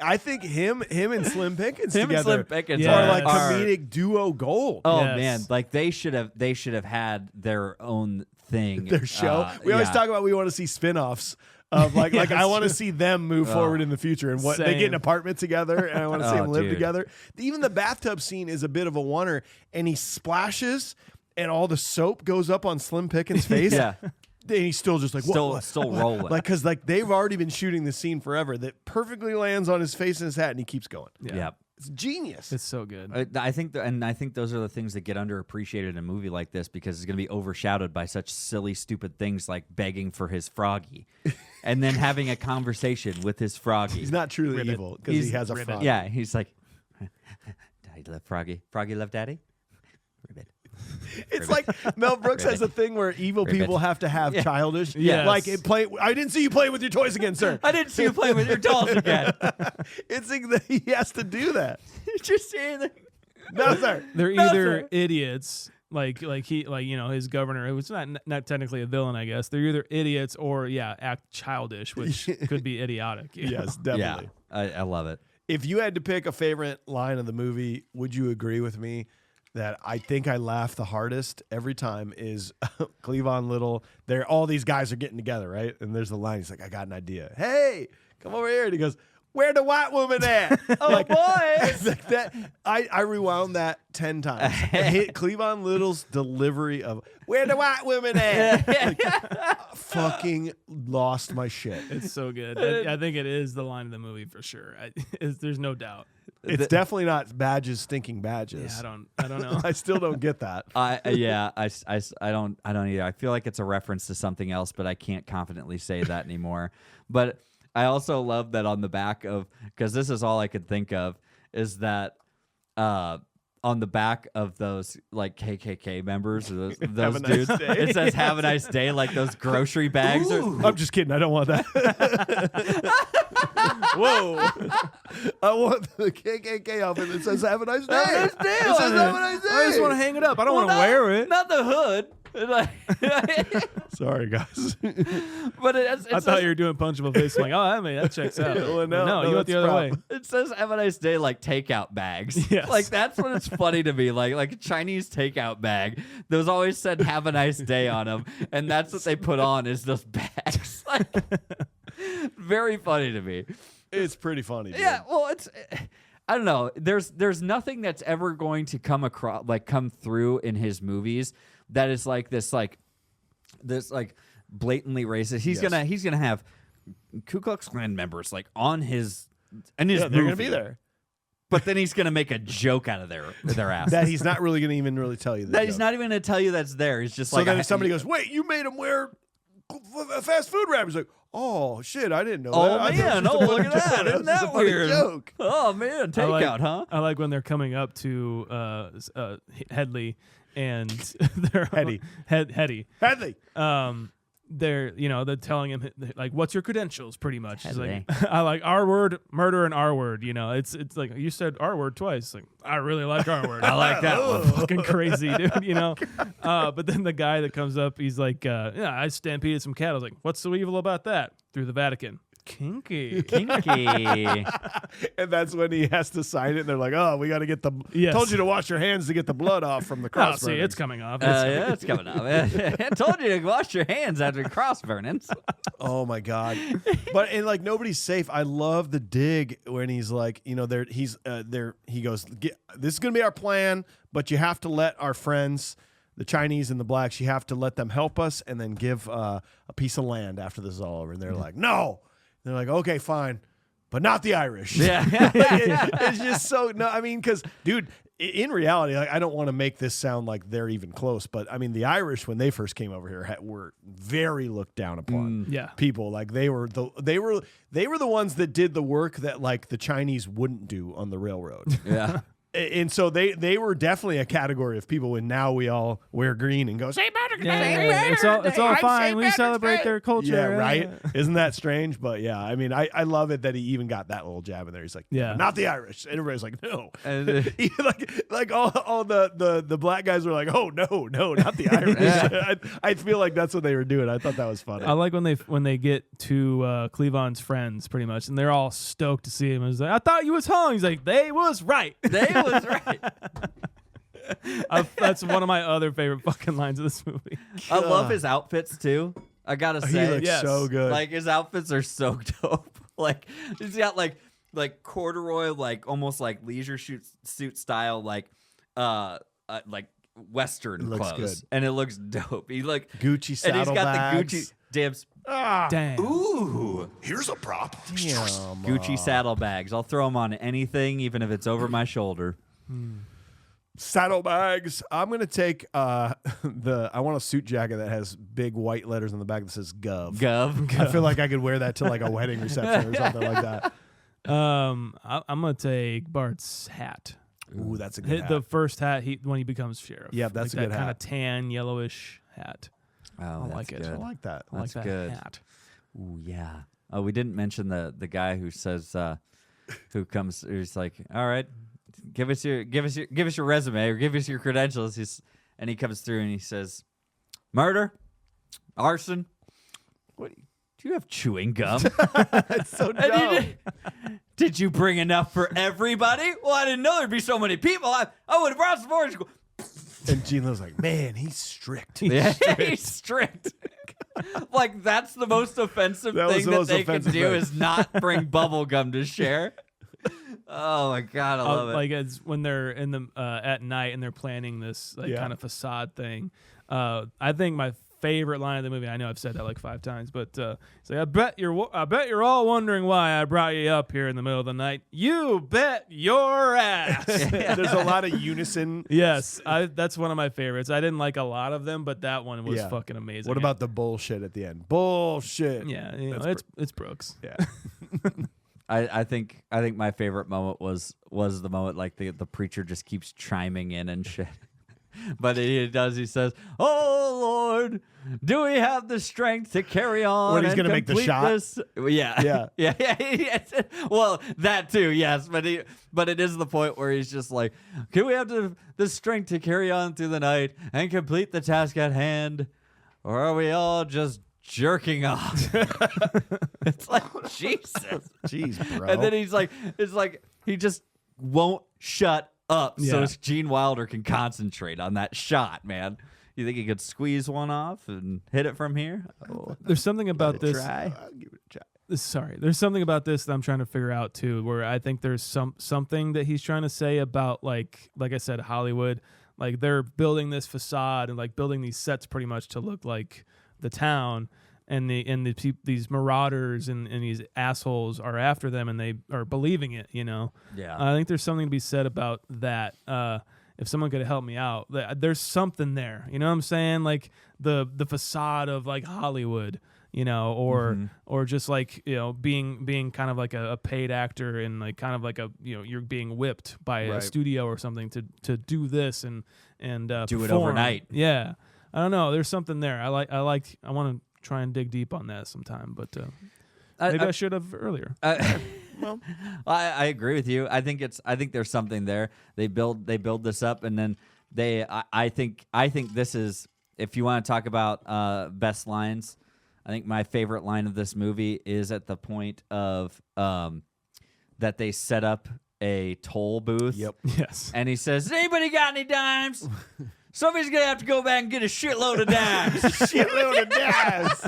I think him and Slim Pickens Him and together Slim Pickens are like are- comedic duo gold. Oh Yes. man, like they should have had their own thing. Their show. We always talk about we want to see spin-offs of like I want to see them move forward in the future and what they get an apartment together, and I want to see them live together. Even the bathtub scene is a bit of a oneer, and he splashes and all the soap goes up on Slim Pickens' face. Yeah. And he's still just like Still rolling. like because like they've already been shooting the scene forever that perfectly lands on his face and his hat, and he keeps going. Yeah. It's genius. It's so good. I think those are the things that get underappreciated in a movie like this, because it's going to be overshadowed by such silly, stupid things like begging for his froggy, and then having a conversation with his froggy. He's not truly Ribbit. evil because he has a frog. Yeah, he's like, I love froggy. Froggy love daddy. Ribbit. It's like Mel Brooks has a thing where evil people have to have childish. Yes. Like I didn't see you playing with your toys again, sir. I didn't see you playing with your dolls again. It's like that he has to do that. Did you see anything? No, sir. They're No, either sir. idiots, like his governor. It was not technically a villain, I guess. They're either idiots or act childish, which could be idiotic. you know? Yes, definitely. Yeah, I love it. If you had to pick a favorite line of the movie, would you agree with me that I think I laugh the hardest every time is Cleavon Little? All these guys are getting together, right? And there's the line. He's like, I got an idea. Hey, come over here. And he goes, where the white woman at? Oh, boys. Like that. I rewound that 10 times. I hit Cleavon Little's delivery of where the white woman at? Fucking lost my shit. It's so good. I think it is the line of the movie for sure. There's no doubt. It's definitely not badges stinking badges. Yeah, I don't know. I still don't get that. I don't either. I feel like it's a reference to something else, but I can't confidently say that anymore. But I also love that on the back of, because this is all I could think of, is that on the back of those like KKK members, or those dudes, it says "Have a nice day," like those grocery bags. I'm just kidding. I don't want that. Whoa! I want the KKK outfit that says "Have a nice day." Have a nice day It says on "Have it. a nice day." I just want to hang it up. I don't want to wear it. Not the hood. Sorry, guys. But it I thought you were doing punchable face. Like, that checks out. Well, no, you went that's the other way. problem. It says "Have a nice day" like takeout bags. Yes. Like that's what it's funny to me. Like a Chinese takeout bag. Those always said "Have a nice day" on them, and that's what they put on is those bags. like very funny to me. It's pretty funny. Dude. Yeah, well, it's I don't know. There's nothing that's ever going to come through in his movies that is like this blatantly racist. He's gonna have Ku Klux Klan members like on his they're gonna be there. But then he's gonna make a joke out of their ass. That he's not really gonna even really tell you. That he's not even gonna tell you that's there. He's just so like. Then if somebody goes, "Wait, you made him wear a fast food wrap," he's like, "Oh shit, I didn't know Oh that." man! Oh look at that! Isn't that weird? Joke. Oh man! Takeout, huh? I like when they're coming up to Headley and they're Hetty. Hetty. Headley. They're telling him like, what's your credentials, pretty much. He's like, Headley. I like R word, murder, and R word. It's like you said R word twice. Like I really like R word. I like that one. Fucking crazy, dude. But then the guy that comes up, he's like, yeah, I stampeded some cattle. I was like, what's so evil about that? Through the Vatican. Kinky. And that's when he has to sign it, and they're like, "Oh, we got to get the Yes. told you to wash your hands to get the blood off from the cross." See, it's coming off. Yeah, it's coming up. I told you to wash your hands after cross burnings. Oh my god! And like nobody's safe. I love the dig when he's like, he goes, "This is gonna be our plan, but you have to let our friends, the Chinese and the blacks, you have to let them help us, and then give a piece of land after this is all over." And they're like, "No." They're like, "Okay, fine, but not the Irish." Yeah. It's just so no. I mean, because dude, in reality, like I don't want to make this sound like they're even close, but I mean, the Irish when they first came over here were very looked down upon. Yeah. People like they were the ones that did the work that like the Chinese wouldn't do on the railroad. Yeah. And so they were definitely a category of people, and now we all wear green and go, "St. Patrick's Day." It's all fine. We celebrate their culture. Yeah, right. Isn't that strange? But yeah, I mean, I love it that he even got that little jab in there. He's like, Yeah. not the Irish. And everybody's like, no. And, like all the black guys were like, oh no, not the Irish. I feel like that's what they were doing. I thought that was funny. I like when they get to Cleavon's friends, pretty much, and they're all stoked to see him. He's like, I thought you was hung. He's like, they was right. They was right. That's one of my other favorite fucking lines of this movie. I love his outfits too. I gotta He say, looks so good. like his outfits are so dope. Like he's got like corduroy, like almost like leisure suit style, like Western Looks clothes, good. and it looks dope. He like Gucci and he's got saddlebags. the Gucci dibs. Damn. Ooh, Here's a prop. Damn, Gucci saddlebags. I'll throw them on anything, even if it's over my shoulder. saddlebags. I'm gonna take I want a suit jacket that has big white letters on the back that says Gov. Gov. I feel like I could wear that to like a wedding reception or something like that. I'm gonna take Bart's hat. Ooh, that's a good hat. The first hat when he becomes sheriff. Yeah, that's like a good that kind of hat. tan yellowish hat. Oh, I that's like it. good. I like that. I like That's that good. hat. Ooh, yeah. Oh, we didn't mention the guy who says who's like, all right, give us your resume or give us your credentials. And he comes through and he says, murder, arson. What? Do you have chewing gum? It's so And he dumb. did you bring enough for everybody? Well, I didn't know there'd be so many people. I would have brought some more. And Gino's like, man, he's strict. Yeah, he's strict. Like that's the most offensive That was thing the that most they can offensive do thing. is not bring bubble gum to share. Oh my god, I love it. Like it's when they're in the at night and they're planning this like Yeah. kind of facade thing. I think my favorite line of the movie. I know I've said that like 5 times, but it's like I bet you're all wondering why I brought you up here in the middle of the night. You bet your ass. There's a lot of unison. Yes, that's one of my favorites. I didn't like a lot of them, but that one was Yeah. fucking amazing. What about the bullshit at the end? Bullshit. Yeah, it's Brooks. Yeah. I think my favorite moment was the moment like the preacher just keeps chiming in and shit. But he says, "Oh Lord, do we have the strength to carry on?" When he's and gonna make the complete shot? this?" Yeah, Yeah. yeah. Well, that too, yes. But it is the point where he's just like, "Can we have the strength to carry on through the night and complete the task at hand, or are we all just jerking off?" It's like Jesus. Jeez, bro. And then it's like he just won't shut up so Yeah. Gene Wilder can concentrate on that shot, man. You think he could squeeze one off and hit it from here? Oh, There's something about this. try. I'll give it a try. Sorry, there's something about this that I'm trying to figure out too, where I think there's something that he's trying to say about like I said, Hollywood, like they're building this facade and like building these sets pretty much to look like the town, and these marauders and these assholes are after them and they are believing it, you know. Yeah. I think there's something to be said about that. If someone could help me out, there's something there, you know what I'm saying? Like the facade of like Hollywood, you know, or just like, you know, being kind of like a paid actor and like kind of like a, you know, you're being whipped by a studio or something to do this and do perform. it overnight. Yeah, I don't know. There's something there. I want to try and dig deep on that sometime, but maybe I should have earlier. Well, I agree with you. I think there's something there. They build this up, and then I think this is, if you want to talk about best lines, I think my favorite line of this movie is at the point of that they set up a toll booth. Yep. Yes. And he says, "Has anybody got any dimes? Somebody's gonna have to go back and get a shitload of dimes." shitload of dimes.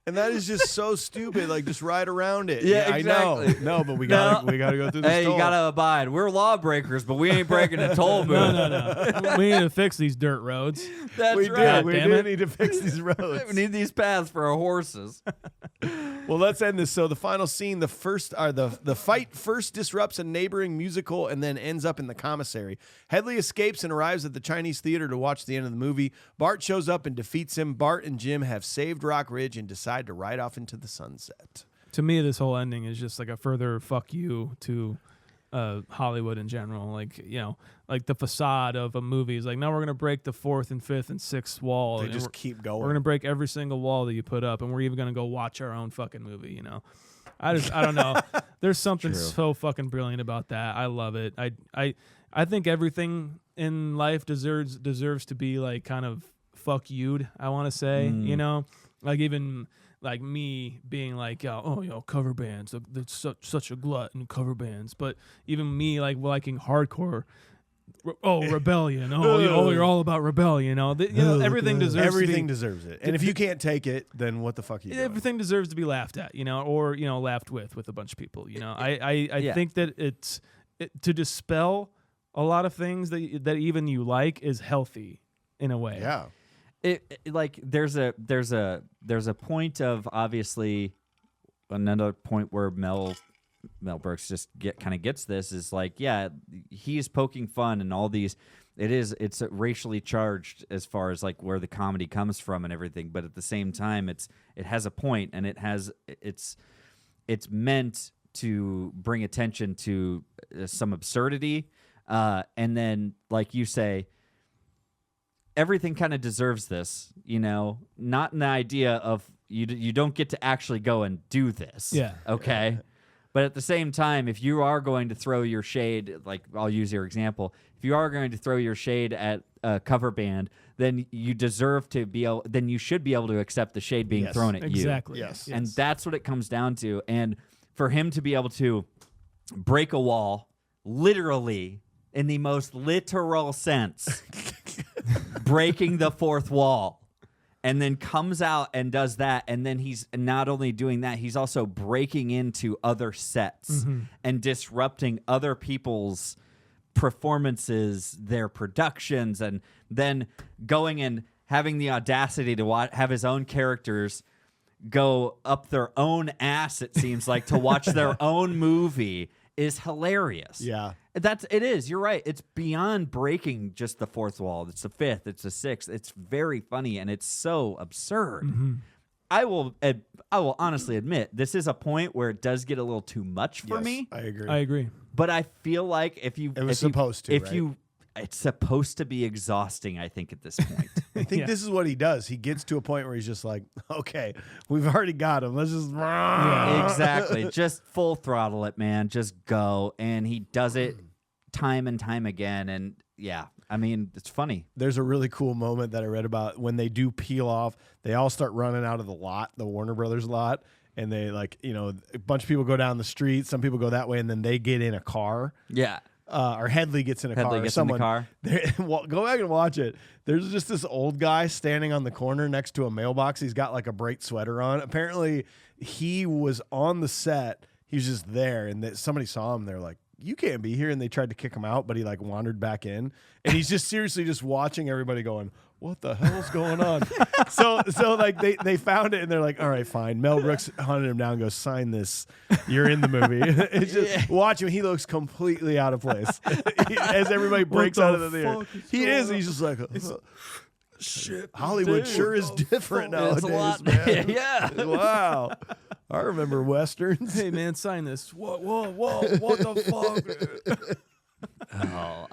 And that is just so stupid. Like, just ride around it. Yeah, I know. exactly. No, but we gotta go through this. Hey, toll. you gotta abide. We're lawbreakers, but we ain't breaking the toll booth. No. We need to fix these dirt roads. That's we right. do. We damn do it. need to fix these roads. We need these paths for our horses. Well, let's end this. So the final scene, the fight first disrupts a neighboring musical and then ends up in the commissary. Headley escapes and arrives at the Chinese theater to watch the end of the movie. Bart shows up and defeats him. Bart and Jim have saved Rock Ridge and decide to ride off into the sunset. To me, this whole ending is just like a further fuck you to Hollywood in general. Like, you know, like the facade of a movie is like, now we're going to break the 4th and 5th and 6th wall. They and just keep going. We're going to break every single wall that you put up, and we're even going to go watch our own fucking movie, you know? I don't know. There's something so fucking brilliant about that. I love it. I think everything in life deserves to be like kind of fuck you'd, I want to say, you know? Like even like me being like, cover bands, there's such a glut in cover bands. But even me like liking hardcore, rebellion. You're all about rebellion. Everything deserves it. And if you can't take it, then what the fuck are you doing? Everything deserves to be laughed at, or laughed with a bunch of people. I think that to dispel a lot of things that even you like is healthy in a way. Yeah. There's a point of, obviously, another point where Mel Brooks just gets this is like, yeah, he's poking fun and all these. It's racially charged as far as like where the comedy comes from and everything, but at the same time, it has a point and it's meant to bring attention to some absurdity, and then like you say, everything kind of deserves this, not in the idea of you don't get to actually go and do this. Yeah. Okay. But at the same time, if you are going to throw your shade, like I'll use your example, if you are going to throw your shade at a cover band, then you deserve to be able, then you should be able to accept the shade being thrown at you. Exactly. Yes. And that's what it comes down to. And for him to be able to break a wall, literally, in the most literal sense, breaking the fourth wall, and then comes out and does that, and then he's not only doing that, he's also breaking into other sets and disrupting other people's performances, their productions, and then going and having the audacity to have his own characters go up their own ass, it seems like, to watch their own movie is hilarious. Yeah. It is. You're right. It's beyond breaking just the fourth wall. It's the fifth. It's the sixth. It's very funny and it's so absurd. I will honestly admit this is a point where it does get a little too much for me. I agree. But I feel like it's supposed to be exhausting, I think, at this point. I think this is what he does. He gets to a point where he's just like, okay, we've already got him. Let's just... Exactly. Just full throttle it, man. Just go. And he does it time and time again. And yeah, I mean, it's funny. There's a really cool moment that I read about when they do peel off. They all start running out of the lot, the Warner Brothers lot. And they a bunch of people go down the street. Some people go that way, and then they get in a car. Yeah. or Headley gets in a Headley car. gets or in the someone, car. Well, go back and watch it. There's just this old guy standing on the corner next to a mailbox. He's got like a bright sweater on. Apparently, he was on the set. He was just there, and somebody saw him. They're like, "You can't be here," and they tried to kick him out, but he like wandered back in, and he's just seriously just watching everybody going, "What the hell's going on?" so like they found it, and they're like, "All right, fine." Mel Brooks hunted him down and goes, "Sign this. You're in the movie." It's just watch him. He looks completely out of place as everybody breaks out of the theater. He is. He's just like, shit. Hollywood sure is different nowadays, It's a lot. man. Yeah. Wow. I remember westerns. Hey man, sign this. Whoa, what the fuck? Oh,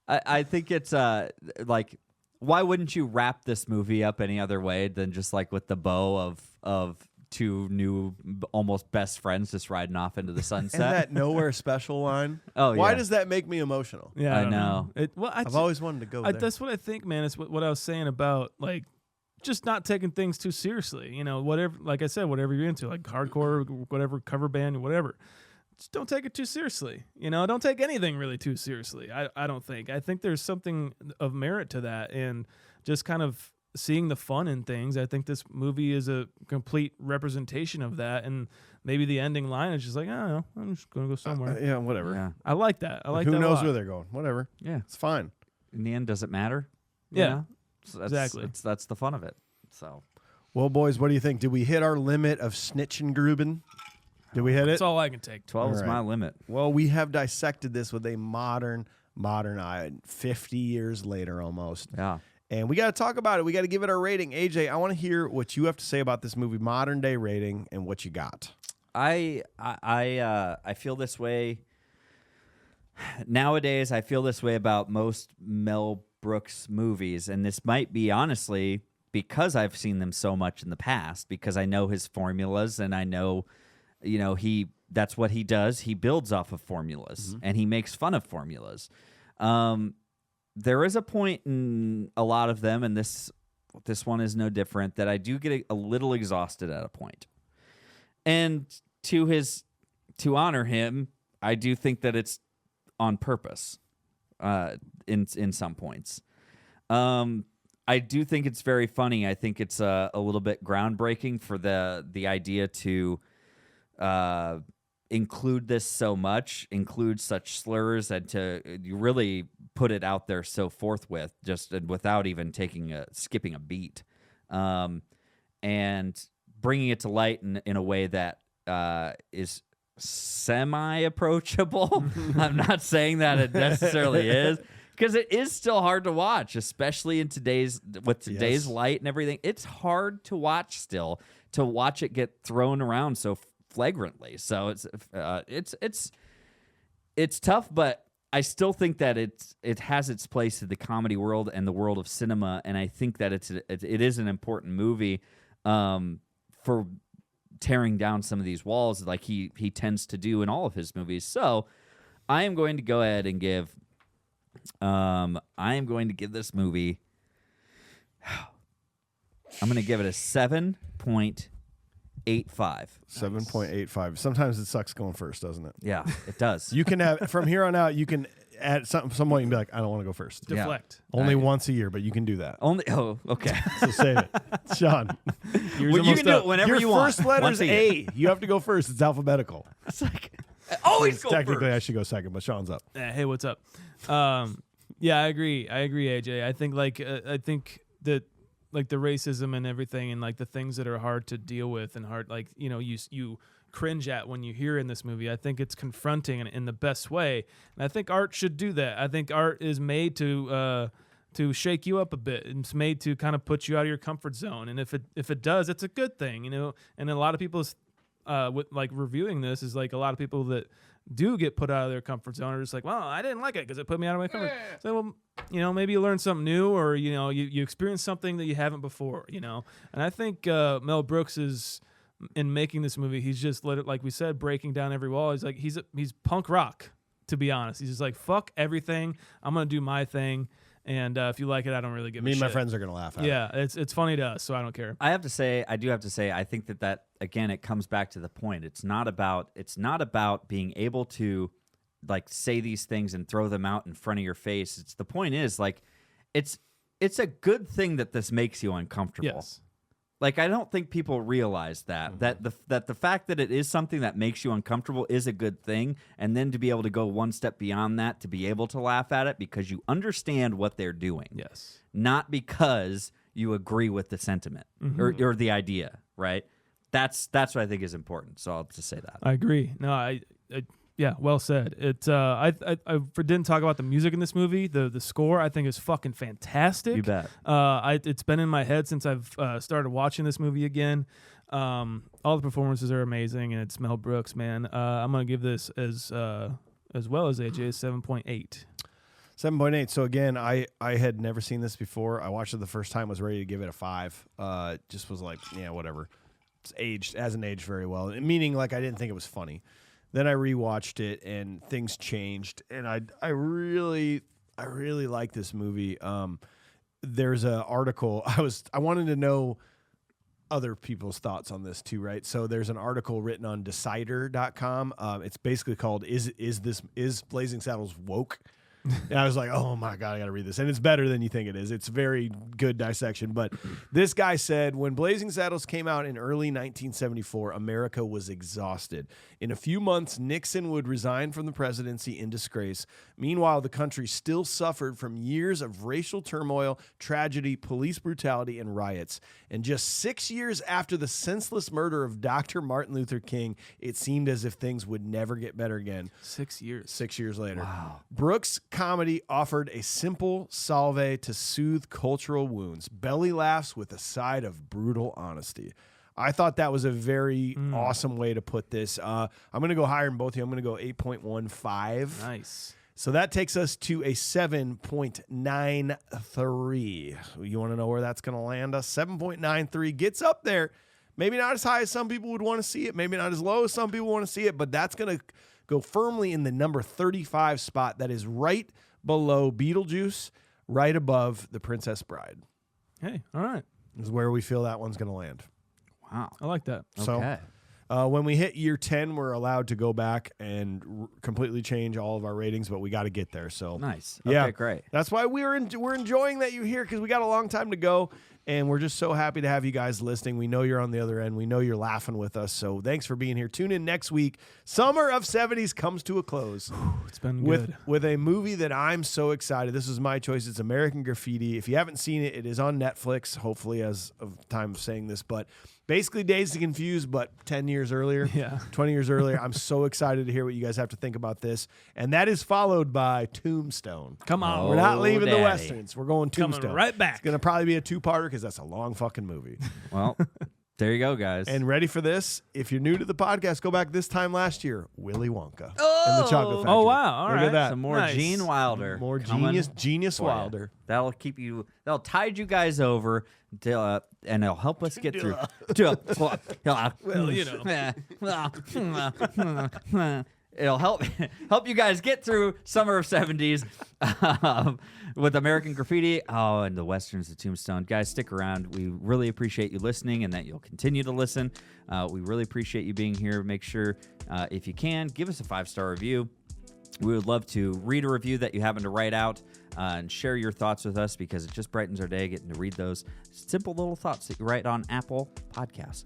I think it's like, why wouldn't you wrap this movie up any other way than just like with the bow of two new almost best friends just riding off into the sunset? And that nowhere special line. Oh, Why yeah. does that make me emotional? Yeah, I don't know. I've always wanted to go there. That's what I think, man. Is what I was saying about like just not taking things too seriously. You know, whatever. Like I said, whatever you're into, like hardcore, whatever cover band, whatever. Just don't take it too seriously. You know, don't take anything really too seriously. I don't think. I think there's something of merit to that, and just kind of seeing the fun in things. I think this movie is a complete representation of that, and maybe the ending line is just like, I don't know, I'm just gonna go somewhere. Yeah, whatever. Yeah. I like that. I like Who that. knows a lot. where they're going? Whatever. Yeah. It's fine. In the end, does it matter? You Yeah. know? So Exactly. That's the fun of it. So Well, boys, what do you think? Did we hit our limit of snitching gruben? Did we hit it? That's all I can take. 12 is All my right. limit. Well, we have dissected this with a modern eye, 50 years later almost. Yeah. And we got to talk about it. We got to give it our rating. AJ, I want to hear what you have to say about this movie, modern day rating, and what you got. I feel this way nowadays. I feel this way about most Mel Brooks movies, and this might be honestly because I've seen them so much in the past, because I know his formulas, and I know, that's what he does. He builds off of formulas, and he makes fun of formulas. There is a point in a lot of them, and this one is no different, that I do get a little exhausted at a point. And to honor him, I do think that it's on purpose in some points. I do think it's very funny. I think it's a little bit groundbreaking for the idea to include this so much, include such slurs, and to really put it out there so forthwith, just without even skipping a beat, and bringing it to light in a way that is semi-approachable. I'm not saying that it necessarily is, because it is still hard to watch, especially in today's light and everything. It's hard to watch still, to watch it get thrown around so flagrantly. So it's tough, but I still think that it has its place in the comedy world and the world of cinema, and I think that it is an important movie for tearing down some of these walls, like he tends to do in all of his movies. So I am going to go ahead and give this movie, I'm going to give it a 7.85. 7.85. Sometimes it sucks going first, doesn't it? Yeah, it does. You can have, from here on out, you can add some point and be like, I don't want to go first. Deflect. Only once a year, but you can do that. Okay. So save it. Sean, Well, you can do it whenever your you want. first letter Once is a year. A. You have to go first. It's alphabetical. It's like, always go Technically, first. I should go second, but Sean's up. Hey, what's up? Yeah, I agree, AJ. I think that the racism and everything, and like the things that are hard to deal with and hard, like, you cringe at when you hear in this movie. I think it's confronting in the best way, and I think art should do that. I think art is made to shake you up a bit. It's made to kind of put you out of your comfort zone, and if it does, it's a good thing, And a lot of people's with like reviewing this is like a lot of people that do get put out of their comfort zone are just like, well, I didn't like it because it put me out of my comfort. So, well, maybe you learn something new, or you experience something that you haven't before, And I think Mel Brooks is, in making this movie, he's just like we said, breaking down every wall. He's like he's punk rock, to be honest. He's just like, fuck everything. I'm gonna do my thing, and if you like it, I don't really give a Me shit. and my friends are going to laugh at it. Yeah, it's funny to us, so I don't care. I do have to say, I think that again, it comes back to the point. It's not about being able to like say these things and throw them out in front of your face. It's the point is like it's a good thing that this makes you uncomfortable. Yes. Like, I don't think people realize that that the fact that it is something that makes you uncomfortable is a good thing, and then to be able to go one step beyond that, to be able to laugh at it because you understand what they're doing. Yes. Not because you agree with the sentiment or the idea, right? That's what I think is important. So I'll just say that. I agree. No, yeah, well said. I didn't talk about the music in this movie. The score I think is fucking fantastic. You bet. It's been in my head since I've started watching this movie again. All the performances are amazing, and it's Mel Brooks, man. I'm gonna give this as well as AJ 7.8. 7.8. So again, I had never seen this before. I watched it the first time, was ready to give it a 5. Just was like, yeah, whatever. Hasn't aged very well. Meaning, like, I didn't think it was funny. Then I rewatched it and things changed, and I really like this movie. There's an article I wanted to know other people's thoughts on this too, right? So there's an article written on Decider.com. It's basically called "Is Blazing Saddles woke?" And I was like, oh my God, I got to read this. And it's better than you think it is. It's very good dissection. But this guy said, when Blazing Saddles came out in early 1974, America was exhausted. In a few months, Nixon would resign from the presidency in disgrace. Meanwhile, the country still suffered from years of racial turmoil, tragedy, police brutality, and riots. And just 6 years after the senseless murder of Dr. Martin Luther King, it seemed as if things would never get better again. 6 years. 6 years later. Wow. Brooks' comedy offered a simple salve to soothe cultural wounds, belly laughs with a side of brutal honesty. I thought that was a very awesome way to put this. I'm going to go higher than both of you. I'm going to go 8.15. Nice. So that takes us to a 7.93. You want to know where that's going to land us? 7.93 gets up there. Maybe not as high as some people would want to see it. Maybe not as low as some people want to see it. But that's going to go firmly in the number 35 spot. That is right below Beetlejuice, right above The Princess Bride. Hey, all right. Is where we feel that one's going to land. Wow. I like that. Okay. So when we hit year 10, we're allowed to go back and completely change all of our ratings, but we got to get there. So Nice. Yeah. Okay, great. That's why we're enjoying that you're here, because we got a long time to go, and we're just so happy to have you guys listening. We know you're on the other end. We know you're laughing with us. So thanks for being here. Tune in next week. Summer of 70s comes to a close. It's been good. With a movie that I'm so excited. This is my choice. It's American Graffiti. If you haven't seen it, it is on Netflix, hopefully as of time of saying this, but basically Dazed and Confused, but 10 years earlier, 20 years earlier. I'm so excited to hear what you guys have to think about this. And that is followed by Tombstone. Come on. We're not leaving Daddy. the Westerns. We're going Tombstone. Coming right back. It's going to probably be a 2-parter because that's a long fucking movie. Well, there you go, guys. And ready for this? If you're new to the podcast, go back this time last year. Willy Wonka and the Chocolate Factory. Oh, wow. All Look right. at that. Some more Nice. Gene Wilder. More coming genius for ya. Wilder. That'll tide you guys over till, and it'll help us get through. Well, you know. It'll help you guys get through summer of 70s with American Graffiti. Oh, and the Westerns, the Tombstone. Guys, stick around. We really appreciate you listening and that you'll continue to listen. We really appreciate you being here. Make sure, if you can, give us a 5-star review. We would love to read a review that you happen to write out and share your thoughts with us, because it just brightens our day getting to read those simple little thoughts that you write on Apple Podcasts.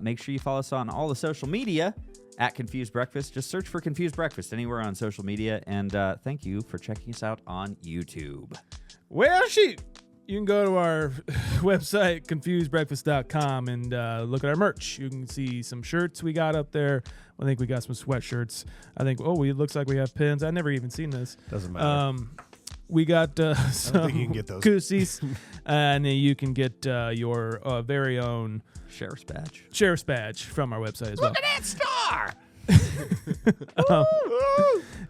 Make sure you follow us on all the social media at Confused Breakfast. Just search for Confused Breakfast anywhere on social media. And thank you for checking us out on YouTube. Well, shoot. You can go to our website, confusedbreakfast.com, and look at our merch. You can see some shirts we got up there. I think we got some sweatshirts. I think, it looks like we have pins. I've never even seen this. Doesn't matter. We got some think you can get those. koozies, and you can get your very own Sheriff's Badge. from our website as well. Look at that star!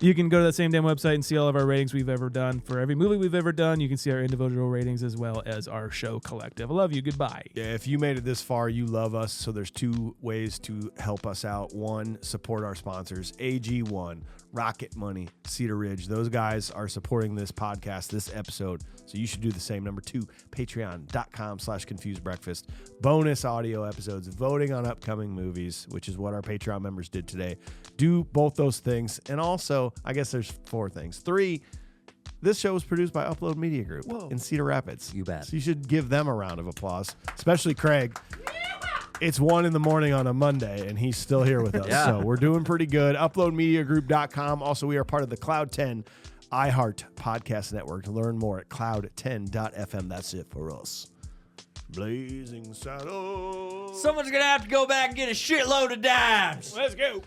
You can go to that same damn website and see all of our ratings we've ever done for every movie we've ever done. You can see our individual ratings as well as our show collective. I love you. Goodbye. Yeah, if you made it this far, you love us. So there's 2 ways to help us out. 1, support our sponsors. AG1, Rocket Money, Cedar Ridge. Those guys are supporting this podcast, this episode. So you should do the same. Number 2, patreon.com/confusedbreakfast. Bonus audio episodes, voting on upcoming movies, which is what our Patreon members did today. Do both those things. And also, Also, I guess there's 4 things. 3, this show was produced by Upload Media Group in Cedar Rapids. You bet. So you should give them a round of applause, especially Craig. It's 1 a.m. on a Monday, and he's still here with us. Yeah. So we're doing pretty good. UploadMediaGroup.com. Also, we are part of the Cloud 10 iHeart Podcast Network. To learn more at cloud10.fm. That's it for us. Blazing Saddles. Someone's going to have to go back and get a shitload of dimes. Let's go.